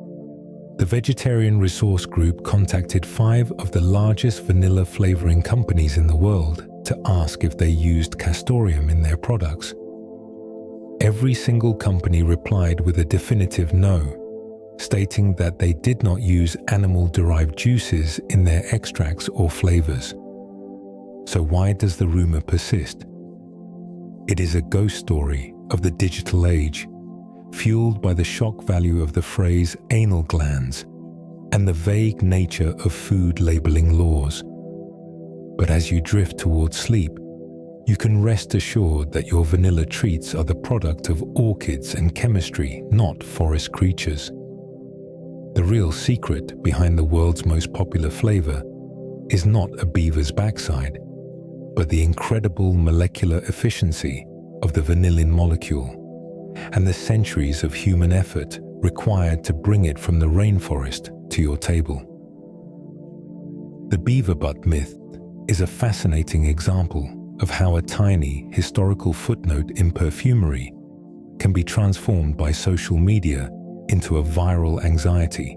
the Vegetarian Resource Group contacted 5 of the largest vanilla flavoring companies in the world to ask if they used castoreum in their products. Every single company replied with a definitive no, stating that they did not use animal-derived juices in their extracts or flavors. So why does the rumor persist? It is a ghost story of the digital age, fueled by the shock value of the phrase anal glands and the vague nature of food labeling laws. But as you drift towards sleep, you can rest assured that your vanilla treats are the product of orchids and chemistry, not forest creatures. The real secret behind the world's most popular flavor is not a beaver's backside, but the incredible molecular efficiency of the vanillin molecule and the centuries of human effort required to bring it from the rainforest to your table. The beaver butt myth is a fascinating example of how a tiny historical footnote in perfumery can be transformed by social media into a viral anxiety,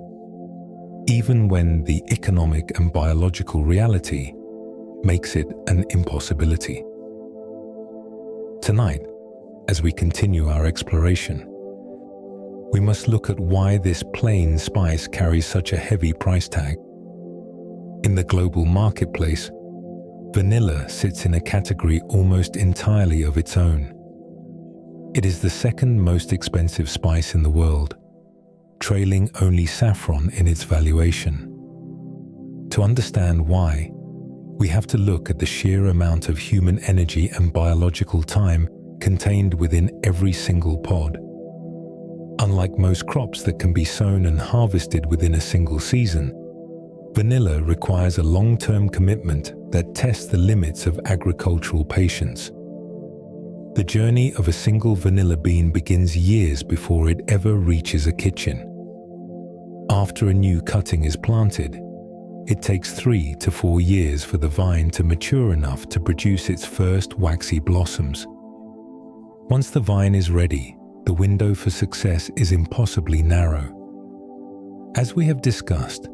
even when the economic and biological reality makes it an impossibility. Tonight, as we continue our exploration, we must look at why this plain spice carries such a heavy price tag. In the global marketplace, vanilla sits in a category almost entirely of its own. It is the second most expensive spice in the world, trailing only saffron in its valuation. To understand why, we have to look at the sheer amount of human energy and biological time contained within every single pod. Unlike most crops that can be sown and harvested within a single season, vanilla requires a long-term commitment that tests the limits of agricultural patience. The journey of a single vanilla bean begins years before it ever reaches a kitchen. After a new cutting is planted, it takes 3 to 4 years for the vine to mature enough to produce its first waxy blossoms. Once the vine is ready, the window for success is impossibly narrow. As we have discussed,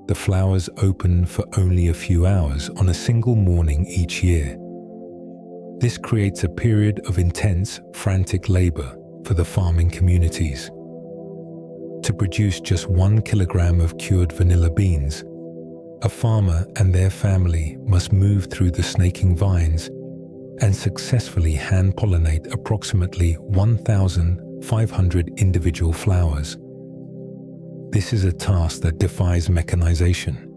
the flowers open for only a few hours on a single morning each year. This creates a period of intense, frantic labor for the farming communities. To produce just 1 kilogram of cured vanilla beans, a farmer and their family must move through the snaking vines and successfully hand-pollinate approximately 1,000 500 individual flowers. This is a task that defies mechanization.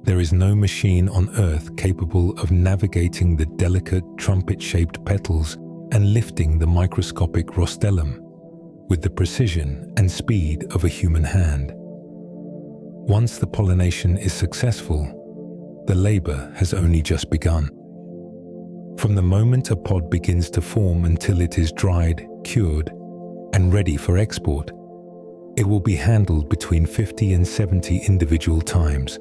There is no machine on Earth capable of navigating the delicate trumpet-shaped petals and lifting the microscopic rostellum with the precision and speed of a human hand. Once the pollination is successful, the labor has only just begun. From the moment a pod begins to form until it is dried, cured, and ready for export, it will be handled between 50 and 70 individual times.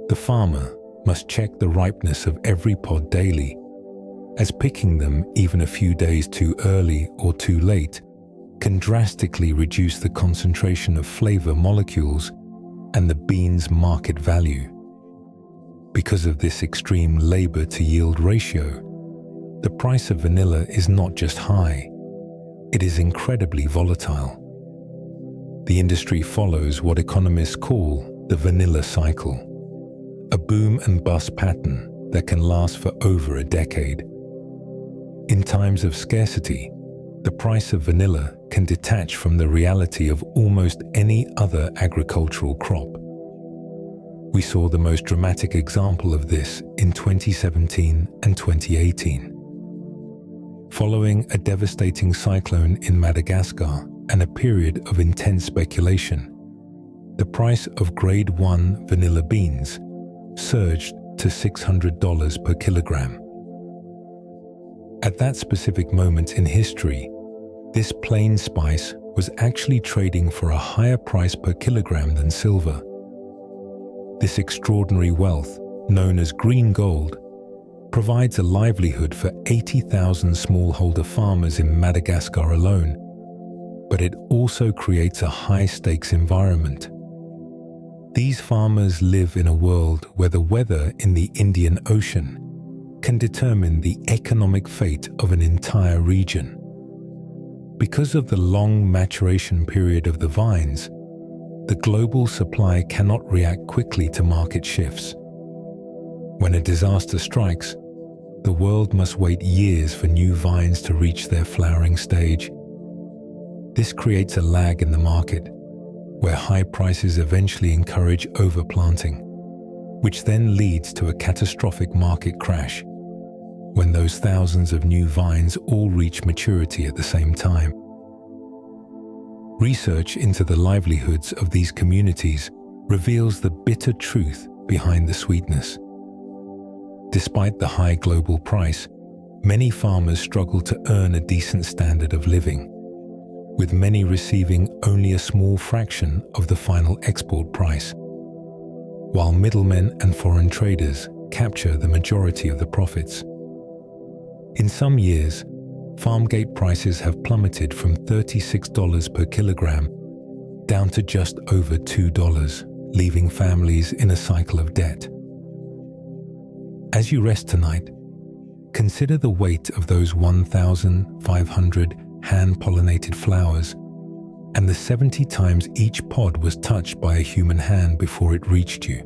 The farmer must check the ripeness of every pod daily, as picking them even a few days too early or too late can drastically reduce the concentration of flavor molecules and the bean's market value. Because of this extreme labor-to-yield ratio, the price of vanilla is not just high, it is incredibly volatile. The industry follows what economists call the vanilla cycle, a boom and bust pattern that can last for over a decade. In times of scarcity, the price of vanilla can detach from the reality of almost any other agricultural crop. We saw the most dramatic example of this in 2017 and 2018. Following a devastating cyclone in Madagascar and a period of intense speculation, the price of Grade 1 vanilla beans surged to $600 per kilogram. At that specific moment in history, this plain spice was actually trading for a higher price per kilogram than silver. This extraordinary wealth, known as green gold, provides a livelihood for 80,000 smallholder farmers in Madagascar alone, but it also creates a high-stakes environment. These farmers live in a world where the weather in the Indian Ocean can determine the economic fate of an entire region. Because of the long maturation period of the vines, the global supply cannot react quickly to market shifts. When a disaster strikes, the world must wait years for new vines to reach their flowering stage. This creates a lag in the market, where high prices eventually encourage overplanting, which then leads to a catastrophic market crash when those thousands of new vines all reach maturity at the same time. Research into the livelihoods of these communities reveals the bitter truth behind the sweetness. Despite the high global price, many farmers struggle to earn a decent standard of living, with many receiving only a small fraction of the final export price, while middlemen and foreign traders capture the majority of the profits. In some years, farm gate prices have plummeted from $36 per kilogram down to just over $2, leaving families in a cycle of debt. As you rest tonight, consider the weight of those 1,500 hand-pollinated flowers and the 70 times each pod was touched by a human hand before it reached you.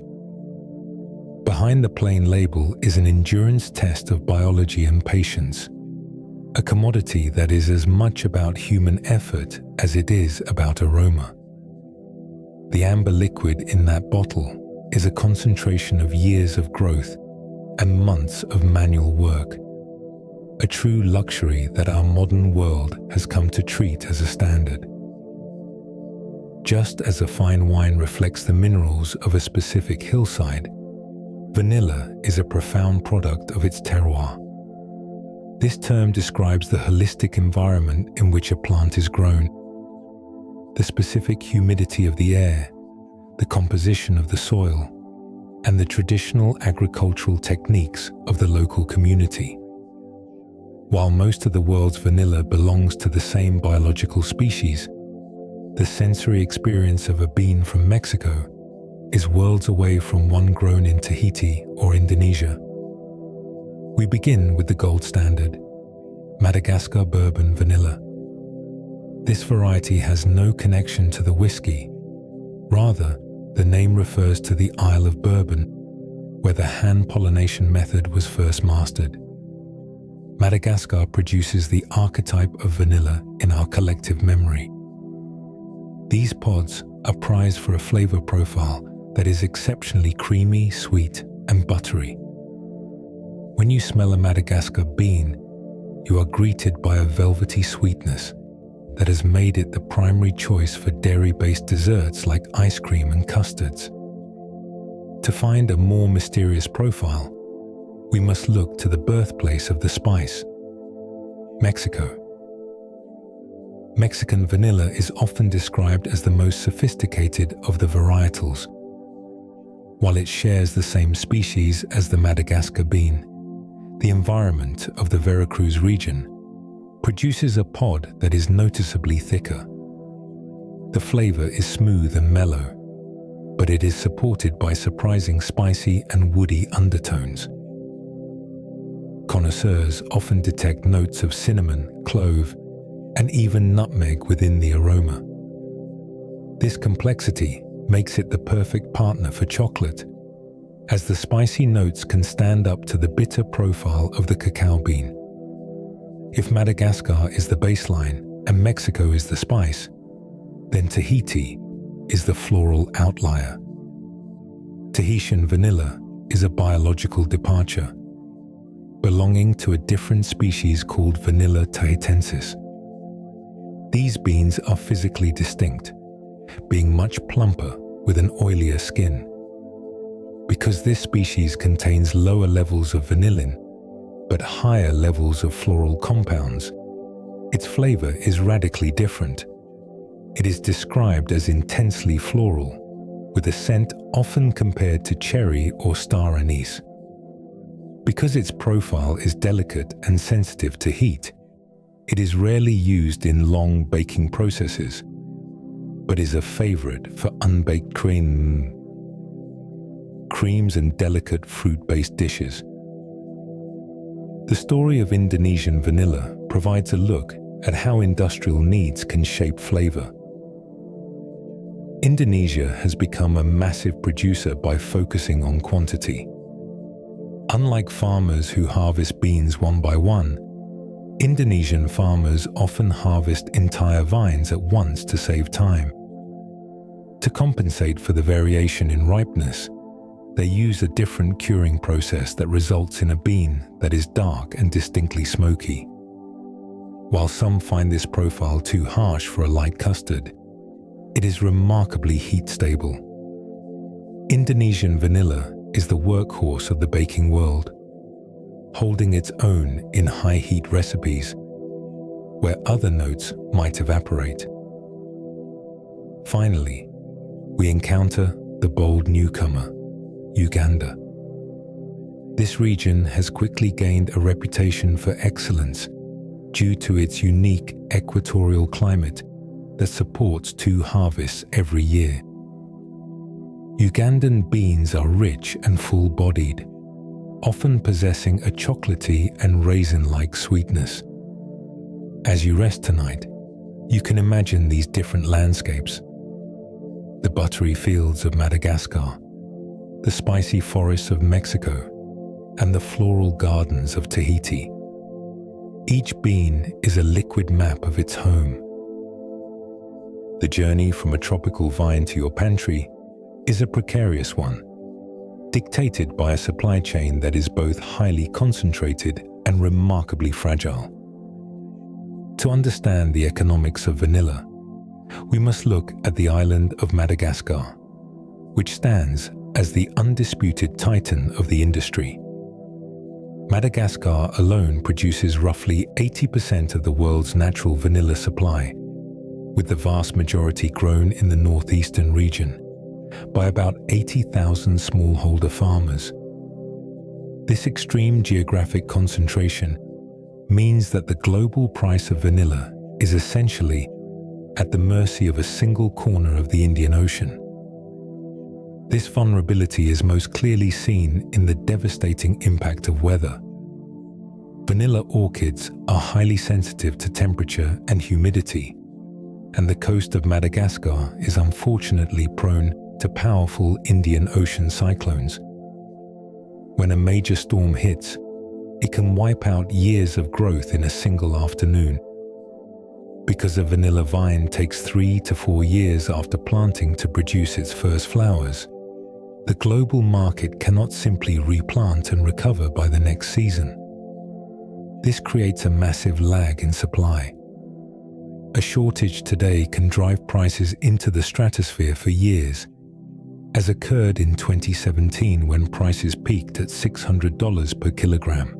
Behind the plain label is an endurance test of biology and patience, a commodity that is as much about human effort as it is about aroma. The amber liquid in that bottle is a concentration of years of growth and months of manual work, a true luxury that our modern world has come to treat as a standard. Just as a fine wine reflects the minerals of a specific hillside, vanilla is a profound product of its terroir. This term describes the holistic environment in which a plant is grown, the specific humidity of the air, the composition of the soil, and the traditional agricultural techniques of the local community. While most of the world's vanilla belongs to the same biological species, the sensory experience of a bean from Mexico is worlds away from one grown in Tahiti or Indonesia. We begin with the gold standard, Madagascar bourbon vanilla. This variety has no connection to the whiskey. Rather, the name refers to the Isle of Bourbon, where the hand pollination method was first mastered. Madagascar produces the archetype of vanilla in our collective memory. These pods are prized for a flavor profile that is exceptionally creamy, sweet, and buttery. When you smell a Madagascar bean, you are greeted by a velvety sweetness that has made it the primary choice for dairy-based desserts like ice cream and custards. To find a more mysterious profile, we must look to the birthplace of the spice, Mexico. Mexican vanilla is often described as the most sophisticated of the varietals. While it shares the same species as the Madagascar bean, the environment of the Veracruz region produces a pod that is noticeably thicker. The flavor is smooth and mellow, but it is supported by surprising spicy and woody undertones. Connoisseurs often detect notes of cinnamon, clove, and even nutmeg within the aroma. This complexity makes it the perfect partner for chocolate, as the spicy notes can stand up to the bitter profile of the cacao bean. If Madagascar is the baseline and Mexico is the spice, then Tahiti is the floral outlier. Tahitian vanilla is a biological departure, belonging to a different species called Vanilla tahitensis. These beans are physically distinct, being much plumper with an oilier skin. Because this species contains lower levels of vanillin, but higher levels of floral compounds, its flavor is radically different. It is described as intensely floral, with a scent often compared to cherry or star anise. Because its profile is delicate and sensitive to heat, it is rarely used in long baking processes, but is a favorite for unbaked creams and delicate fruit-based dishes. The story of Indonesian vanilla provides a look at how industrial needs can shape flavor. Indonesia has become a massive producer by focusing on quantity. Unlike farmers who harvest beans one by one, Indonesian farmers often harvest entire vines at once to save time. To compensate for the variation in ripeness, they use a different curing process that results in a bean that is dark and distinctly smoky. While some find this profile too harsh for a light custard, it is remarkably heat-stable. Indonesian vanilla is the workhorse of the baking world, holding its own in high-heat recipes, where other notes might evaporate. Finally, we encounter the bold newcomer, Uganda. This region has quickly gained a reputation for excellence due to its unique equatorial climate that supports 2 harvests every year. Ugandan beans are rich and full-bodied, often possessing a chocolatey and raisin-like sweetness. As you rest tonight, you can imagine these different landscapes: the buttery fields of Madagascar, the spicy forests of Mexico, and the floral gardens of Tahiti. Each bean is a liquid map of its home. The journey from a tropical vine to your pantry is a precarious one, dictated by a supply chain that is both highly concentrated and remarkably fragile. To understand the economics of vanilla, we must look at the island of Madagascar, which stands as the undisputed titan of the industry. Madagascar alone produces roughly 80% of the world's natural vanilla supply, with the vast majority grown in the northeastern region by about 80,000 smallholder farmers. This extreme geographic concentration means that the global price of vanilla is essentially at the mercy of a single corner of the Indian Ocean. This vulnerability is most clearly seen in the devastating impact of weather. Vanilla orchids are highly sensitive to temperature and humidity, and the coast of Madagascar is unfortunately prone to powerful Indian Ocean cyclones. When a major storm hits, it can wipe out years of growth in a single afternoon. Because a vanilla vine takes 3 to 4 years after planting to produce its first flowers, the global market cannot simply replant and recover by the next season. This creates a massive lag in supply. A shortage today can drive prices into the stratosphere for years, as occurred in 2017 when prices peaked at $600 per kilogram.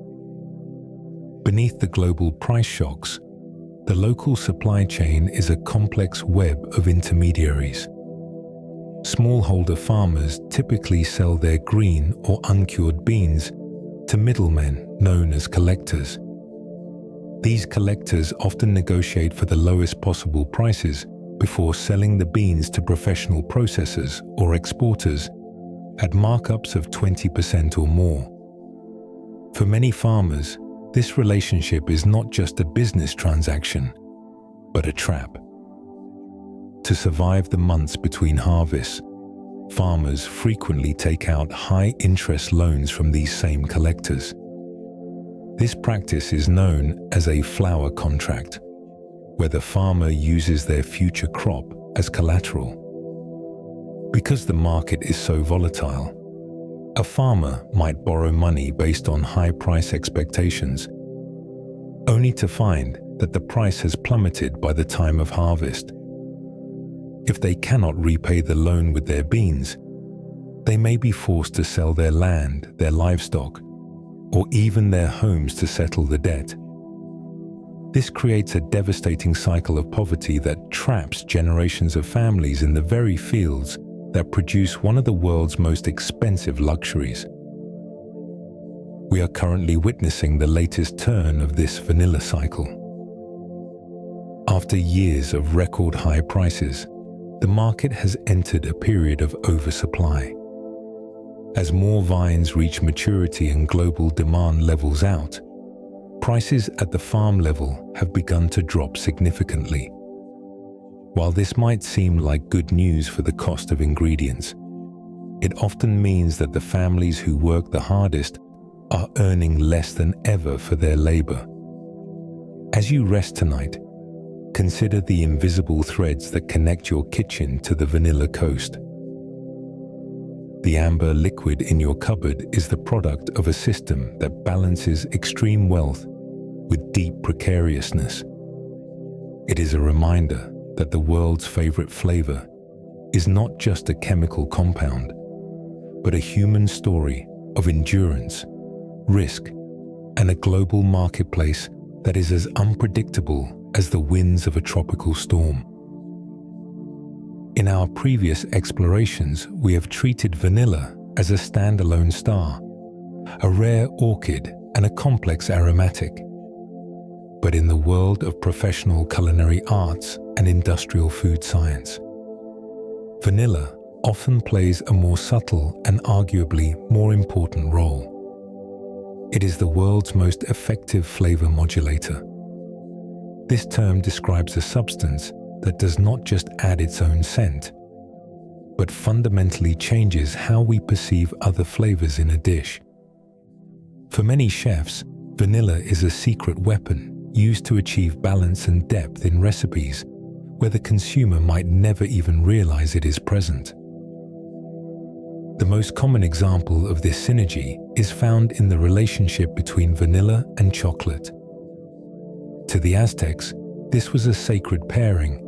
Beneath the global price shocks, the local supply chain is a complex web of intermediaries. Smallholder farmers typically sell their green or uncured beans to middlemen known as collectors. These collectors often negotiate for the lowest possible prices before selling the beans to professional processors or exporters at markups of 20% or more. For many farmers, this relationship is not just a business transaction, but a trap. To survive the months between harvests, farmers frequently take out high-interest loans from these same collectors. This practice is known as a flower contract, where the farmer uses their future crop as collateral. Because the market is so volatile, a farmer might borrow money based on high price expectations, only to find that the price has plummeted by the time of harvest. If they cannot repay the loan with their beans, they may be forced to sell their land, their livestock, or even their homes to settle the debt. This creates a devastating cycle of poverty that traps generations of families in the very fields that produce one of the world's most expensive luxuries. We are currently witnessing the latest turn of this vanilla cycle. After years of record high prices, the market has entered a period of oversupply. As more vines reach maturity and global demand levels out, prices at the farm level have begun to drop significantly. While this might seem like good news for the cost of ingredients, it often means that the families who work the hardest are earning less than ever for their labor. As you rest tonight, consider the invisible threads that connect your kitchen to the vanilla coast. The amber liquid in your cupboard is the product of a system that balances extreme wealth with deep precariousness. It is a reminder that the world's favorite flavor is not just a chemical compound, but a human story of endurance, risk, and a global marketplace that is as unpredictable as the winds of a tropical storm. In our previous explorations, we have treated vanilla as a standalone star, a rare orchid and a complex aromatic. But in the world of professional culinary arts and industrial food science, vanilla often plays a more subtle and arguably more important role. It is the world's most effective flavor modulator. This term describes a substance that does not just add its own scent, but fundamentally changes how we perceive other flavors in a dish. For many chefs, vanilla is a secret weapon used to achieve balance and depth in recipes where the consumer might never even realize it is present. The most common example of this synergy is found in the relationship between vanilla and chocolate. To the Aztecs, this was a sacred pairing,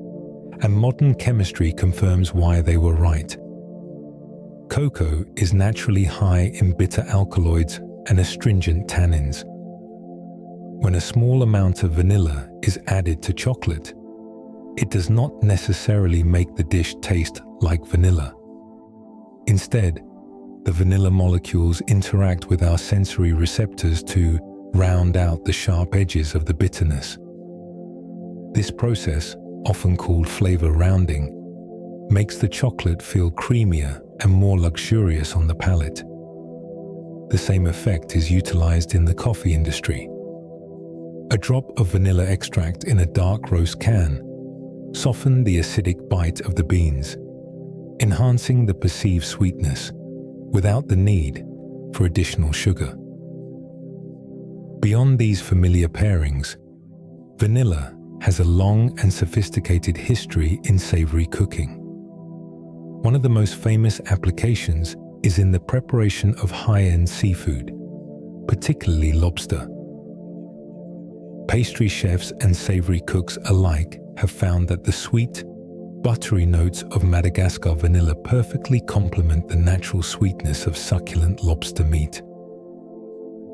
and modern chemistry confirms why they were right. Cocoa is naturally high in bitter alkaloids and astringent tannins. When a small amount of vanilla is added to chocolate, it does not necessarily make the dish taste like vanilla. Instead, the vanilla molecules interact with our sensory receptors to round out the sharp edges of the bitterness. This process, often called flavor rounding, makes the chocolate feel creamier and more luxurious on the palate. The same effect is utilized in the coffee industry. A drop of vanilla extract in a dark roast can softens the acidic bite of the beans, enhancing the perceived sweetness without the need for additional sugar. Beyond these familiar pairings, vanilla has a long and sophisticated history in savory cooking. One of the most famous applications is in the preparation of high-end seafood, particularly lobster. Pastry chefs and savory cooks alike have found that the sweet, buttery notes of Madagascar vanilla perfectly complement the natural sweetness of succulent lobster meat.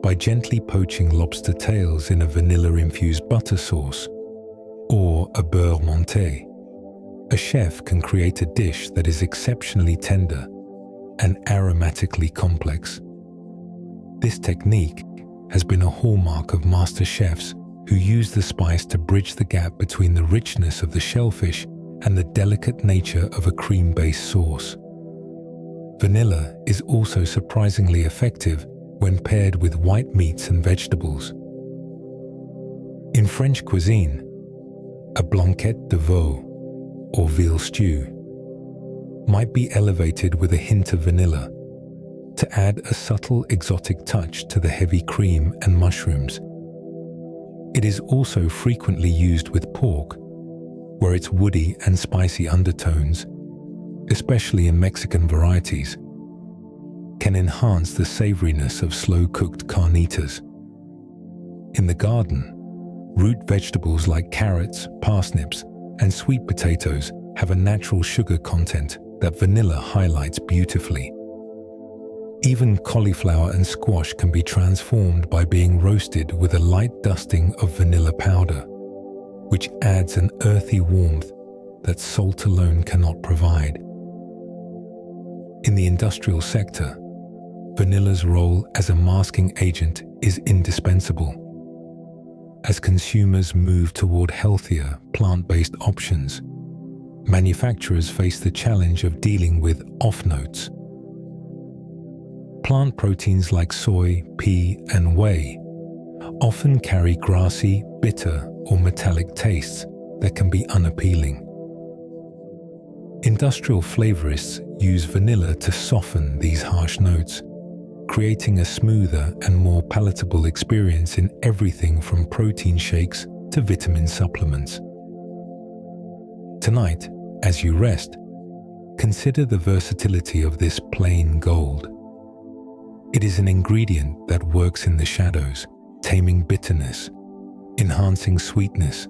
By gently poaching lobster tails in a vanilla-infused butter sauce, or a beurre monté, a chef can create a dish that is exceptionally tender and aromatically complex. This technique has been a hallmark of master chefs who use the spice to bridge the gap between the richness of the shellfish and the delicate nature of a cream-based sauce. Vanilla is also surprisingly effective when paired with white meats and vegetables. In French cuisine, a blanquette de veau, or veal stew, might be elevated with a hint of vanilla to add a subtle exotic touch to the heavy cream and mushrooms. It is also frequently used with pork, where its woody and spicy undertones, especially in Mexican varieties, can enhance the savoriness of slow-cooked carnitas. In the garden, root vegetables like carrots, parsnips, and sweet potatoes have a natural sugar content that vanilla highlights beautifully. Even cauliflower and squash can be transformed by being roasted with a light dusting of vanilla powder, which adds an earthy warmth that salt alone cannot provide. In the industrial sector, vanilla's role as a masking agent is indispensable. As consumers move toward healthier, plant-based options, manufacturers face the challenge of dealing with off-notes. Plant proteins like soy, pea, and whey often carry grassy, bitter, or metallic tastes that can be unappealing. Industrial flavorists use vanilla to soften these harsh notes, creating a smoother and more palatable experience in everything from protein shakes to vitamin supplements. Tonight, as you rest, consider the versatility of this plain gold. It is an ingredient that works in the shadows, taming bitterness, enhancing sweetness,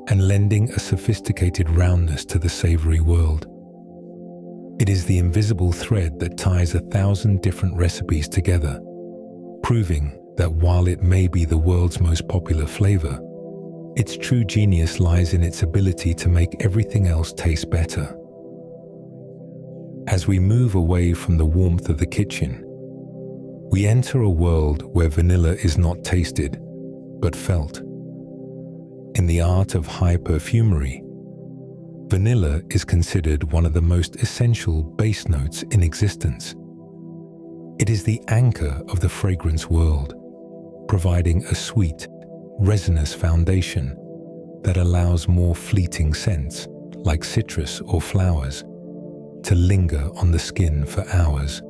and lending a sophisticated roundness to the savory world. It is the invisible thread that ties 1,000 different recipes together, proving that while it may be the world's most popular flavor, its true genius lies in its ability to make everything else taste better. As we move away from the warmth of the kitchen, we enter a world where vanilla is not tasted, but felt. In the art of high perfumery, vanilla is considered one of the most essential base notes in existence. It is the anchor of the fragrance world, providing a sweet, resinous foundation that allows more fleeting scents, like citrus or flowers, to linger on the skin for hours.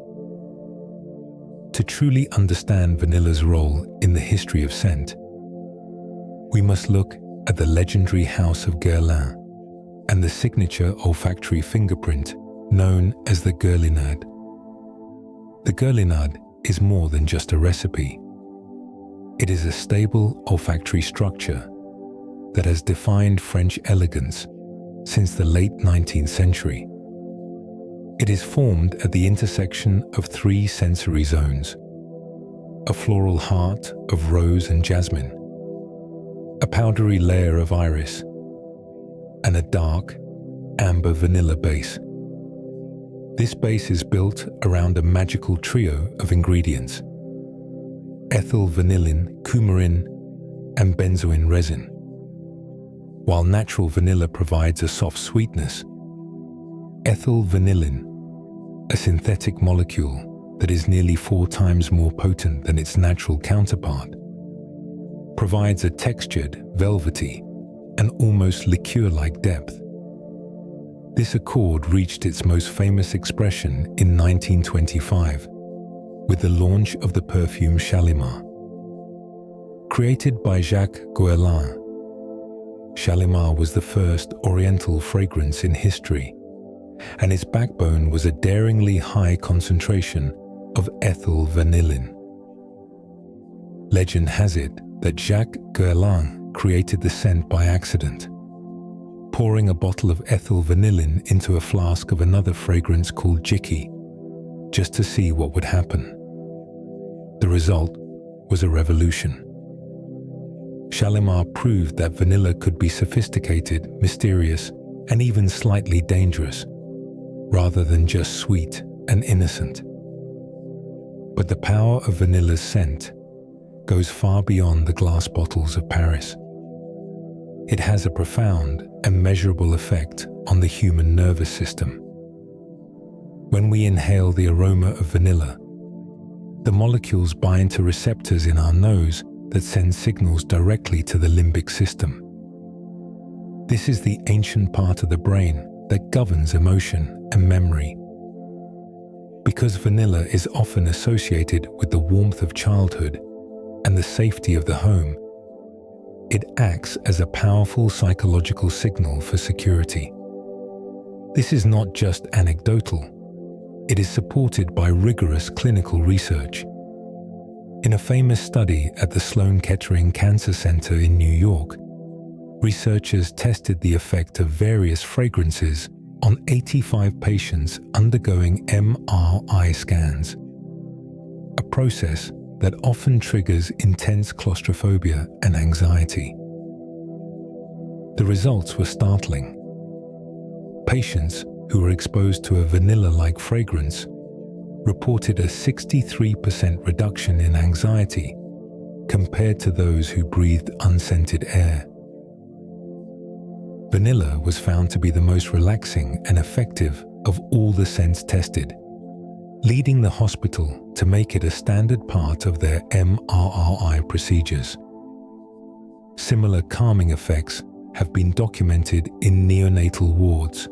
To truly understand vanilla's role in the history of scent, we must look at the legendary House of Guerlain and the signature olfactory fingerprint known as the Guerlinade. The Guerlinade is more than just a recipe. It is a stable olfactory structure that has defined French elegance since the late 19th century. It is formed at the intersection of 3 sensory zones: a floral heart of rose and jasmine, a powdery layer of iris, and a dark, amber vanilla base. This base is built around a magical trio of ingredients: ethyl vanillin, coumarin, and benzoin resin. While natural vanilla provides a soft sweetness, ethyl vanillin, a synthetic molecule that is nearly 4 times more potent than its natural counterpart, provides a textured, velvety, and almost liqueur-like depth. This accord reached its most famous expression in 1925 with the launch of the perfume Shalimar. Created by Jacques Guerlain, Shalimar was the first oriental fragrance in history, and its backbone was a daringly high concentration of ethyl vanillin. Legend has it that Jacques Guerlain created the scent by accident, pouring a bottle of ethyl vanillin into a flask of another fragrance called Jicky, just to see what would happen. The result was a revolution. Shalimar proved that vanilla could be sophisticated, mysterious, and even slightly dangerous, rather than just sweet and innocent. But the power of vanilla's scent goes far beyond the glass bottles of Paris. It has a profound and measurable effect on the human nervous system. When we inhale the aroma of vanilla, the molecules bind to receptors in our nose that send signals directly to the limbic system. This is the ancient part of the brain that governs emotion and memory. Because vanilla is often associated with the warmth of childhood and the safety of the home, it acts as a powerful psychological signal for security. This is not just anecdotal, it is supported by rigorous clinical research. In a famous study at the Sloan Kettering Cancer Center in New York, researchers tested the effect of various fragrances on 85 patients undergoing MRI scans, a process that often triggers intense claustrophobia and anxiety. The results were startling. Patients who were exposed to a vanilla-like fragrance reported a 63% reduction in anxiety compared to those who breathed unscented air. Vanilla was found to be the most relaxing and effective of all the scents tested, leading the hospital to make it a standard part of their MRI procedures. Similar calming effects have been documented in neonatal wards.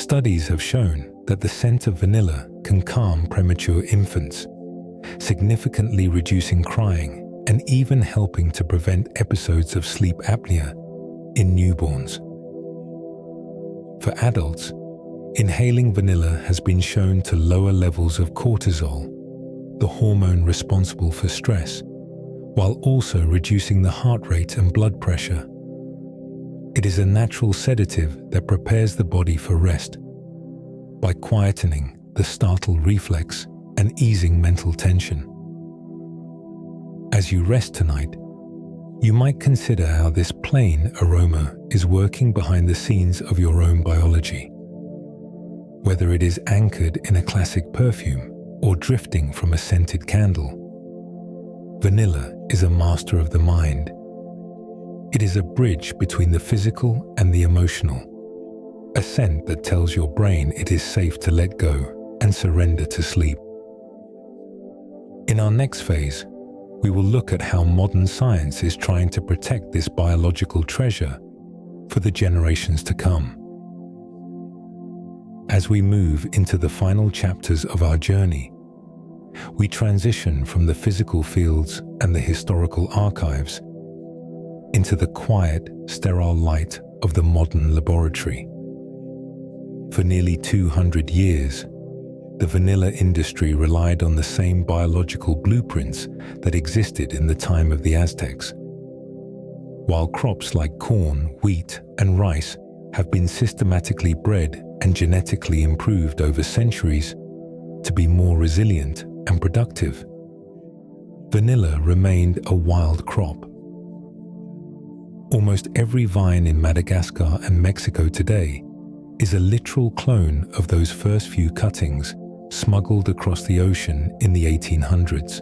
Studies have shown that the scent of vanilla can calm premature infants, significantly reducing crying and even helping to prevent episodes of sleep apnea in newborns. For adults, inhaling vanilla has been shown to lower levels of cortisol, the hormone responsible for stress, while also reducing the heart rate and blood pressure. It is a natural sedative that prepares the body for rest by quietening the startle reflex and easing mental tension. As you rest tonight, you might consider how this plain aroma is working behind the scenes of your own biology. Whether it is anchored in a classic perfume or drifting from a scented candle, vanilla is a master of the mind. It is a bridge between the physical and the emotional, a scent that tells your brain it is safe to let go and surrender to sleep. In our next phase, we will look at how modern science is trying to protect this biological treasure for the generations to come. As we move into the final chapters of our journey, we transition from the physical fields and the historical archives into the quiet, sterile light of the modern laboratory. For nearly 200 years, the vanilla industry relied on the same biological blueprints that existed in the time of the Aztecs. While crops like corn, wheat, and rice have been systematically bred and genetically improved over centuries to be more resilient and productive, vanilla remained a wild crop. Almost every vine in Madagascar and Mexico today is a literal clone of those first few cuttings smuggled across the ocean in the 1800s.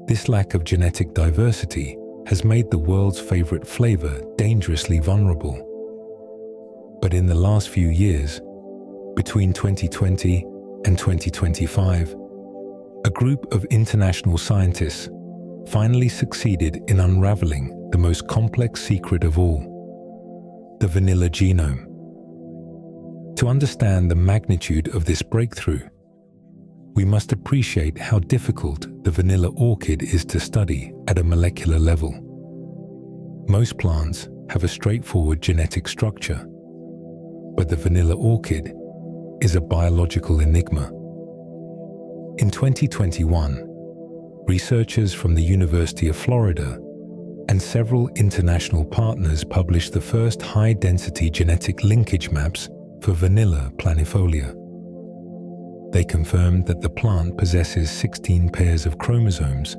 This lack of genetic diversity has made the world's favorite flavor dangerously vulnerable. But in the last few years, between 2020 and 2025, a group of international scientists finally succeeded in unraveling the most complex secret of all, the vanilla genome. To understand the magnitude of this breakthrough, we must appreciate how difficult the vanilla orchid is to study at a molecular level. Most plants have a straightforward genetic structure, but the vanilla orchid is a biological enigma. In 2021, researchers from the University of Florida and several international partners published the first high-density genetic linkage maps for vanilla planifolia. They confirmed that the plant possesses 16 pairs of chromosomes,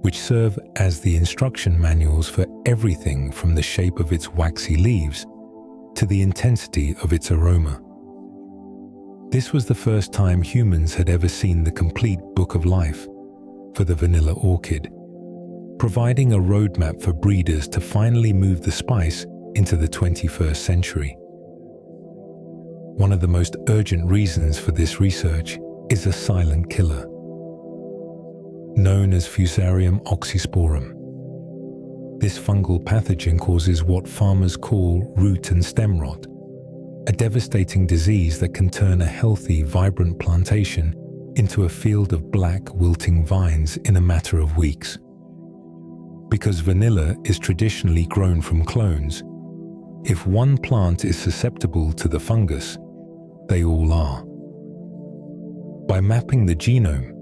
which serve as the instruction manuals for everything from the shape of its waxy leaves to the intensity of its aroma. This was the first time humans had ever seen the complete book of life for the vanilla orchid, providing a roadmap for breeders to finally move the spice into the 21st century. One of the most urgent reasons for this research is a silent killer, known as Fusarium oxysporum. This fungal pathogen causes what farmers call root and stem rot, a devastating disease that can turn a healthy, vibrant plantation into a field of black, wilting vines in a matter of weeks. Because vanilla is traditionally grown from clones, if one plant is susceptible to the fungus, they all are. By mapping the genome,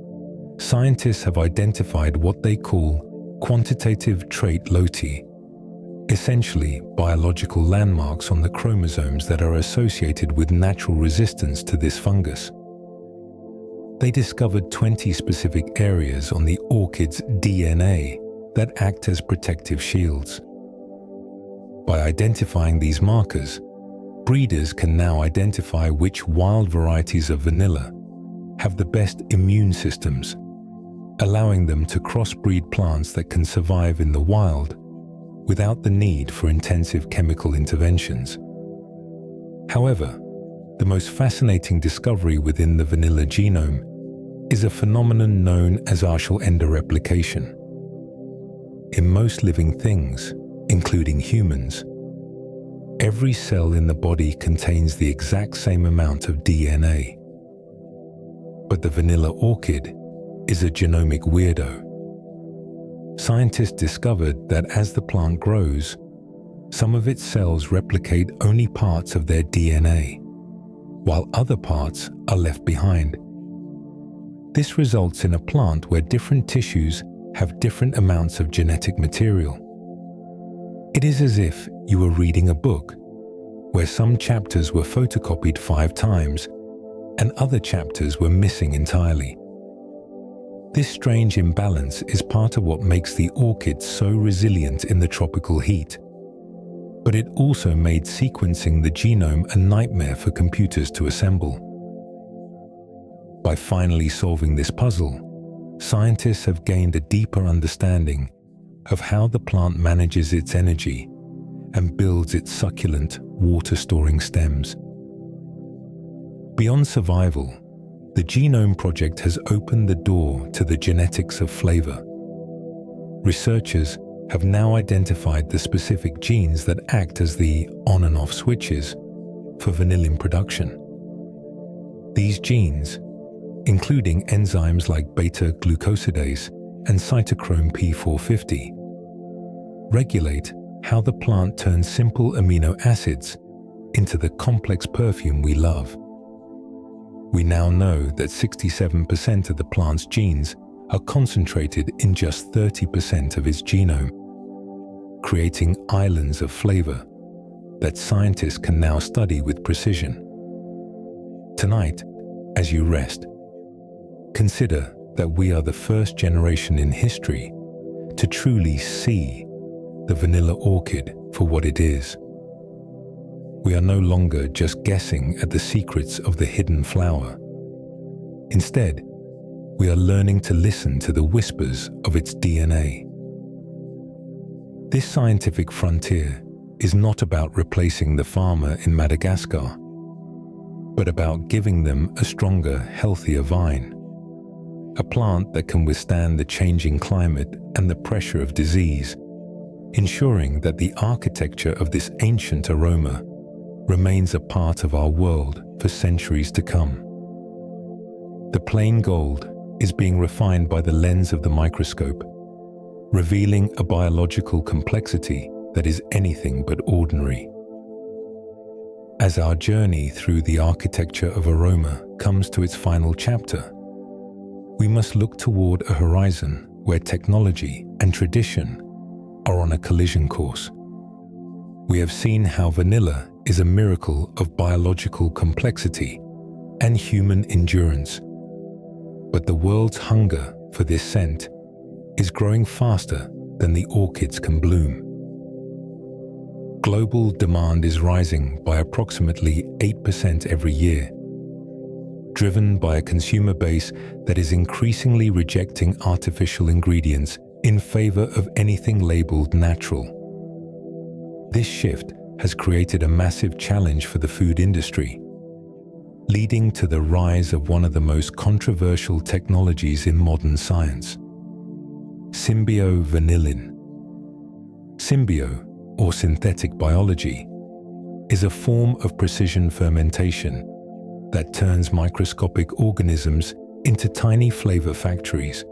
scientists have identified what they call quantitative trait loci, essentially biological landmarks on the chromosomes that are associated with natural resistance to this fungus. They discovered 20 specific areas on the orchid's DNA that act as protective shields. By identifying these markers, breeders can now identify which wild varieties of vanilla have the best immune systems, allowing them to crossbreed plants that can survive in the wild without the need for intensive chemical interventions. However, the most fascinating discovery within the vanilla genome is a phenomenon known as artial endoreplication. In most living things, including humans, every cell in the body contains the exact same amount of DNA. But the vanilla orchid is a genomic weirdo. Scientists discovered that as the plant grows, some of its cells replicate only parts of their DNA, while other parts are left behind. This results in a plant where different tissues have different amounts of genetic material. It is as if you were reading a book where some chapters were photocopied 5 times and other chapters were missing entirely. This strange imbalance is part of what makes the orchid so resilient in the tropical heat. But it also made sequencing the genome a nightmare for computers to assemble. By finally solving this puzzle, scientists have gained a deeper understanding of how the plant manages its energy and builds its succulent, water-storing stems. Beyond survival, the Genome Project has opened the door to the genetics of flavor. Researchers have now identified the specific genes that act as the on and off switches for vanillin production. These genes, including enzymes like beta-glucosidase and cytochrome P450, regulate how the plant turns simple amino acids into the complex perfume we love. We now know that 67% of the plant's genes are concentrated in just 30% of its genome, creating islands of flavor that scientists can now study with precision. Tonight, as you rest, consider that we are the first generation in history to truly see the vanilla orchid for what it is. We are no longer just guessing at the secrets of the hidden flower. Instead, we are learning to listen to the whispers of its DNA. This scientific frontier is not about replacing the farmer in Madagascar, but about giving them a stronger, healthier vine, a plant that can withstand the changing climate and the pressure of disease, ensuring that the architecture of this ancient aroma remains a part of our world for centuries to come. The plain gold is being refined by the lens of the microscope, revealing a biological complexity that is anything but ordinary. As our journey through the architecture of aroma comes to its final chapter, we must look toward a horizon where technology and tradition are on a collision course. We have seen how vanilla is a miracle of biological complexity and human endurance. But the world's hunger for this scent is growing faster than the orchids can bloom. Global demand is rising by approximately 8% every year, driven by a consumer base that is increasingly rejecting artificial ingredients in favor of anything labeled natural. This shift has created a massive challenge for the food industry, leading to the rise of one of the most controversial technologies in modern science: symbiovanillin. Symbio, or synthetic biology, is a form of precision fermentation that turns microscopic organisms into tiny flavor factories.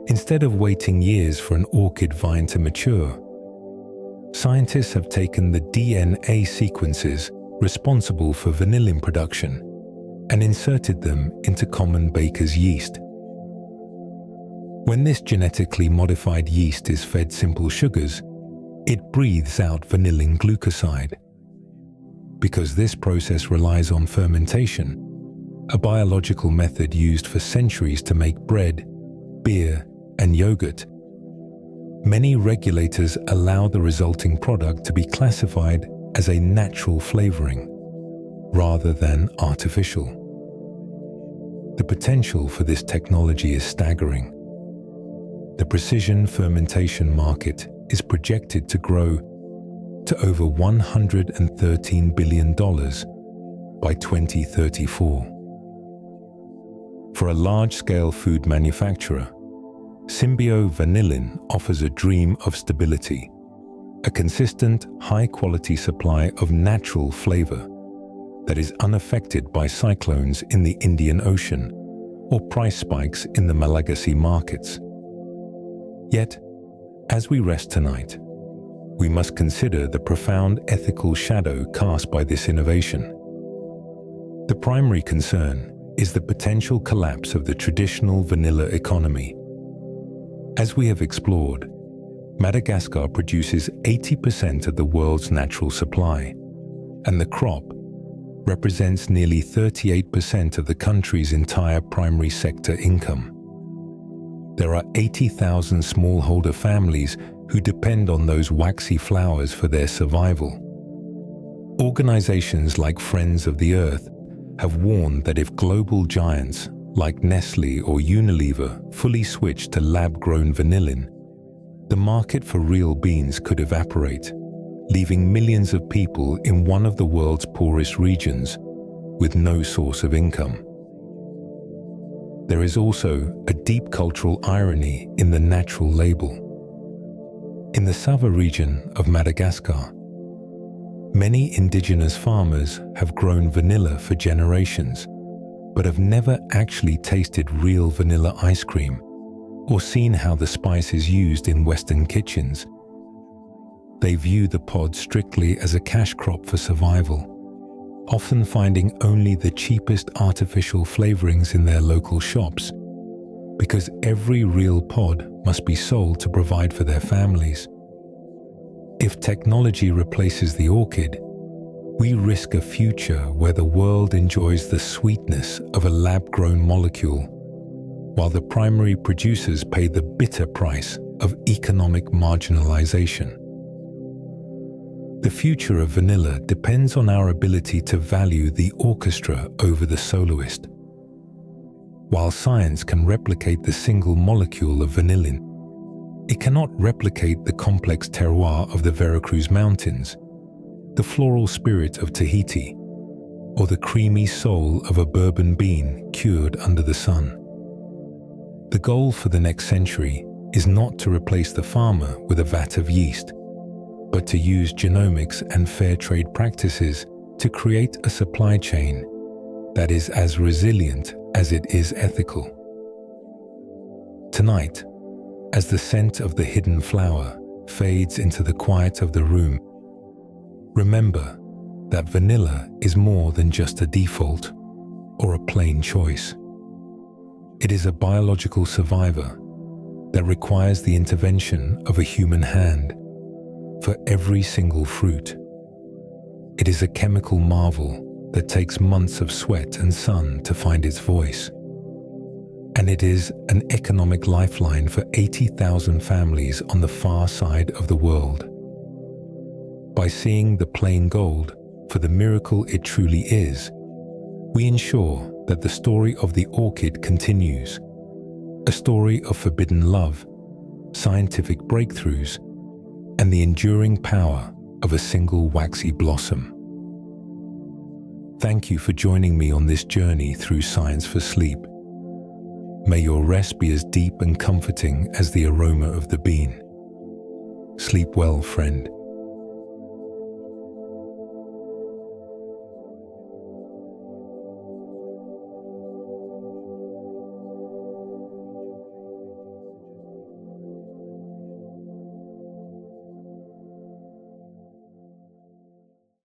Instead of waiting years for an orchid vine to mature, scientists have taken the DNA sequences responsible for vanillin production and inserted them into common baker's yeast. When this genetically modified yeast is fed simple sugars, it breathes out vanillin glucoside. Because this process relies on fermentation, a biological method used for centuries to make bread, beer, and yogurt, many regulators allow the resulting product to be classified as a natural flavoring rather than artificial. The potential for this technology is staggering. The precision fermentation market is projected to grow to over $113 billion by 2034. For a large-scale food manufacturer, symbiovanillin offers a dream of stability, a consistent, high-quality supply of natural flavor that is unaffected by cyclones in the Indian Ocean or price spikes in the Malagasy markets. Yet, as we rest tonight, we must consider the profound ethical shadow cast by this innovation. The primary concern is the potential collapse of the traditional vanilla economy. As we have explored, Madagascar produces 80% of the world's natural supply, and the crop represents nearly 38% of the country's entire primary sector income. There are 80,000 smallholder families who depend on those waxy flowers for their survival. Organizations like Friends of the Earth have warned that if global giants like Nestle or Unilever fully switch to lab-grown vanillin, the market for real beans could evaporate, leaving millions of people in one of the world's poorest regions with no source of income. There is also a deep cultural irony in the natural label. In the Sava region of Madagascar, many indigenous farmers have grown vanilla for generations, but have never actually tasted real vanilla ice cream or seen how the spice is used in Western kitchens. They view the pod strictly as a cash crop for survival, often finding only the cheapest artificial flavorings in their local shops, because every real pod must be sold to provide for their families. If technology replaces the orchid, we risk a future where the world enjoys the sweetness of a lab-grown molecule, while the primary producers pay the bitter price of economic marginalization. The future of vanilla depends on our ability to value the orchestra over the soloist. While science can replicate the single molecule of vanillin, it cannot replicate the complex terroir of the Veracruz Mountains, the floral spirit of Tahiti, or the creamy soul of a bourbon bean cured under the sun. The goal for the next century is not to replace the farmer with a vat of yeast, but to use genomics and fair trade practices to create a supply chain that is as resilient as it is ethical. Tonight, as the scent of the hidden flower fades into the quiet of the room, remember that vanilla is more than just a default or a plain choice. It is a biological survivor that requires the intervention of a human hand for every single fruit. It is a chemical marvel that takes months of sweat and sun to find its voice. And it is an economic lifeline for 80,000 families on the far side of the world. By seeing the plain gold for the miracle it truly is, we ensure that the story of the orchid continues, a story of forbidden love, scientific breakthroughs, and the enduring power of a single waxy blossom. Thank you for joining me on this journey through science for sleep. May your rest be as deep and comforting as the aroma of the bean. Sleep well, friend.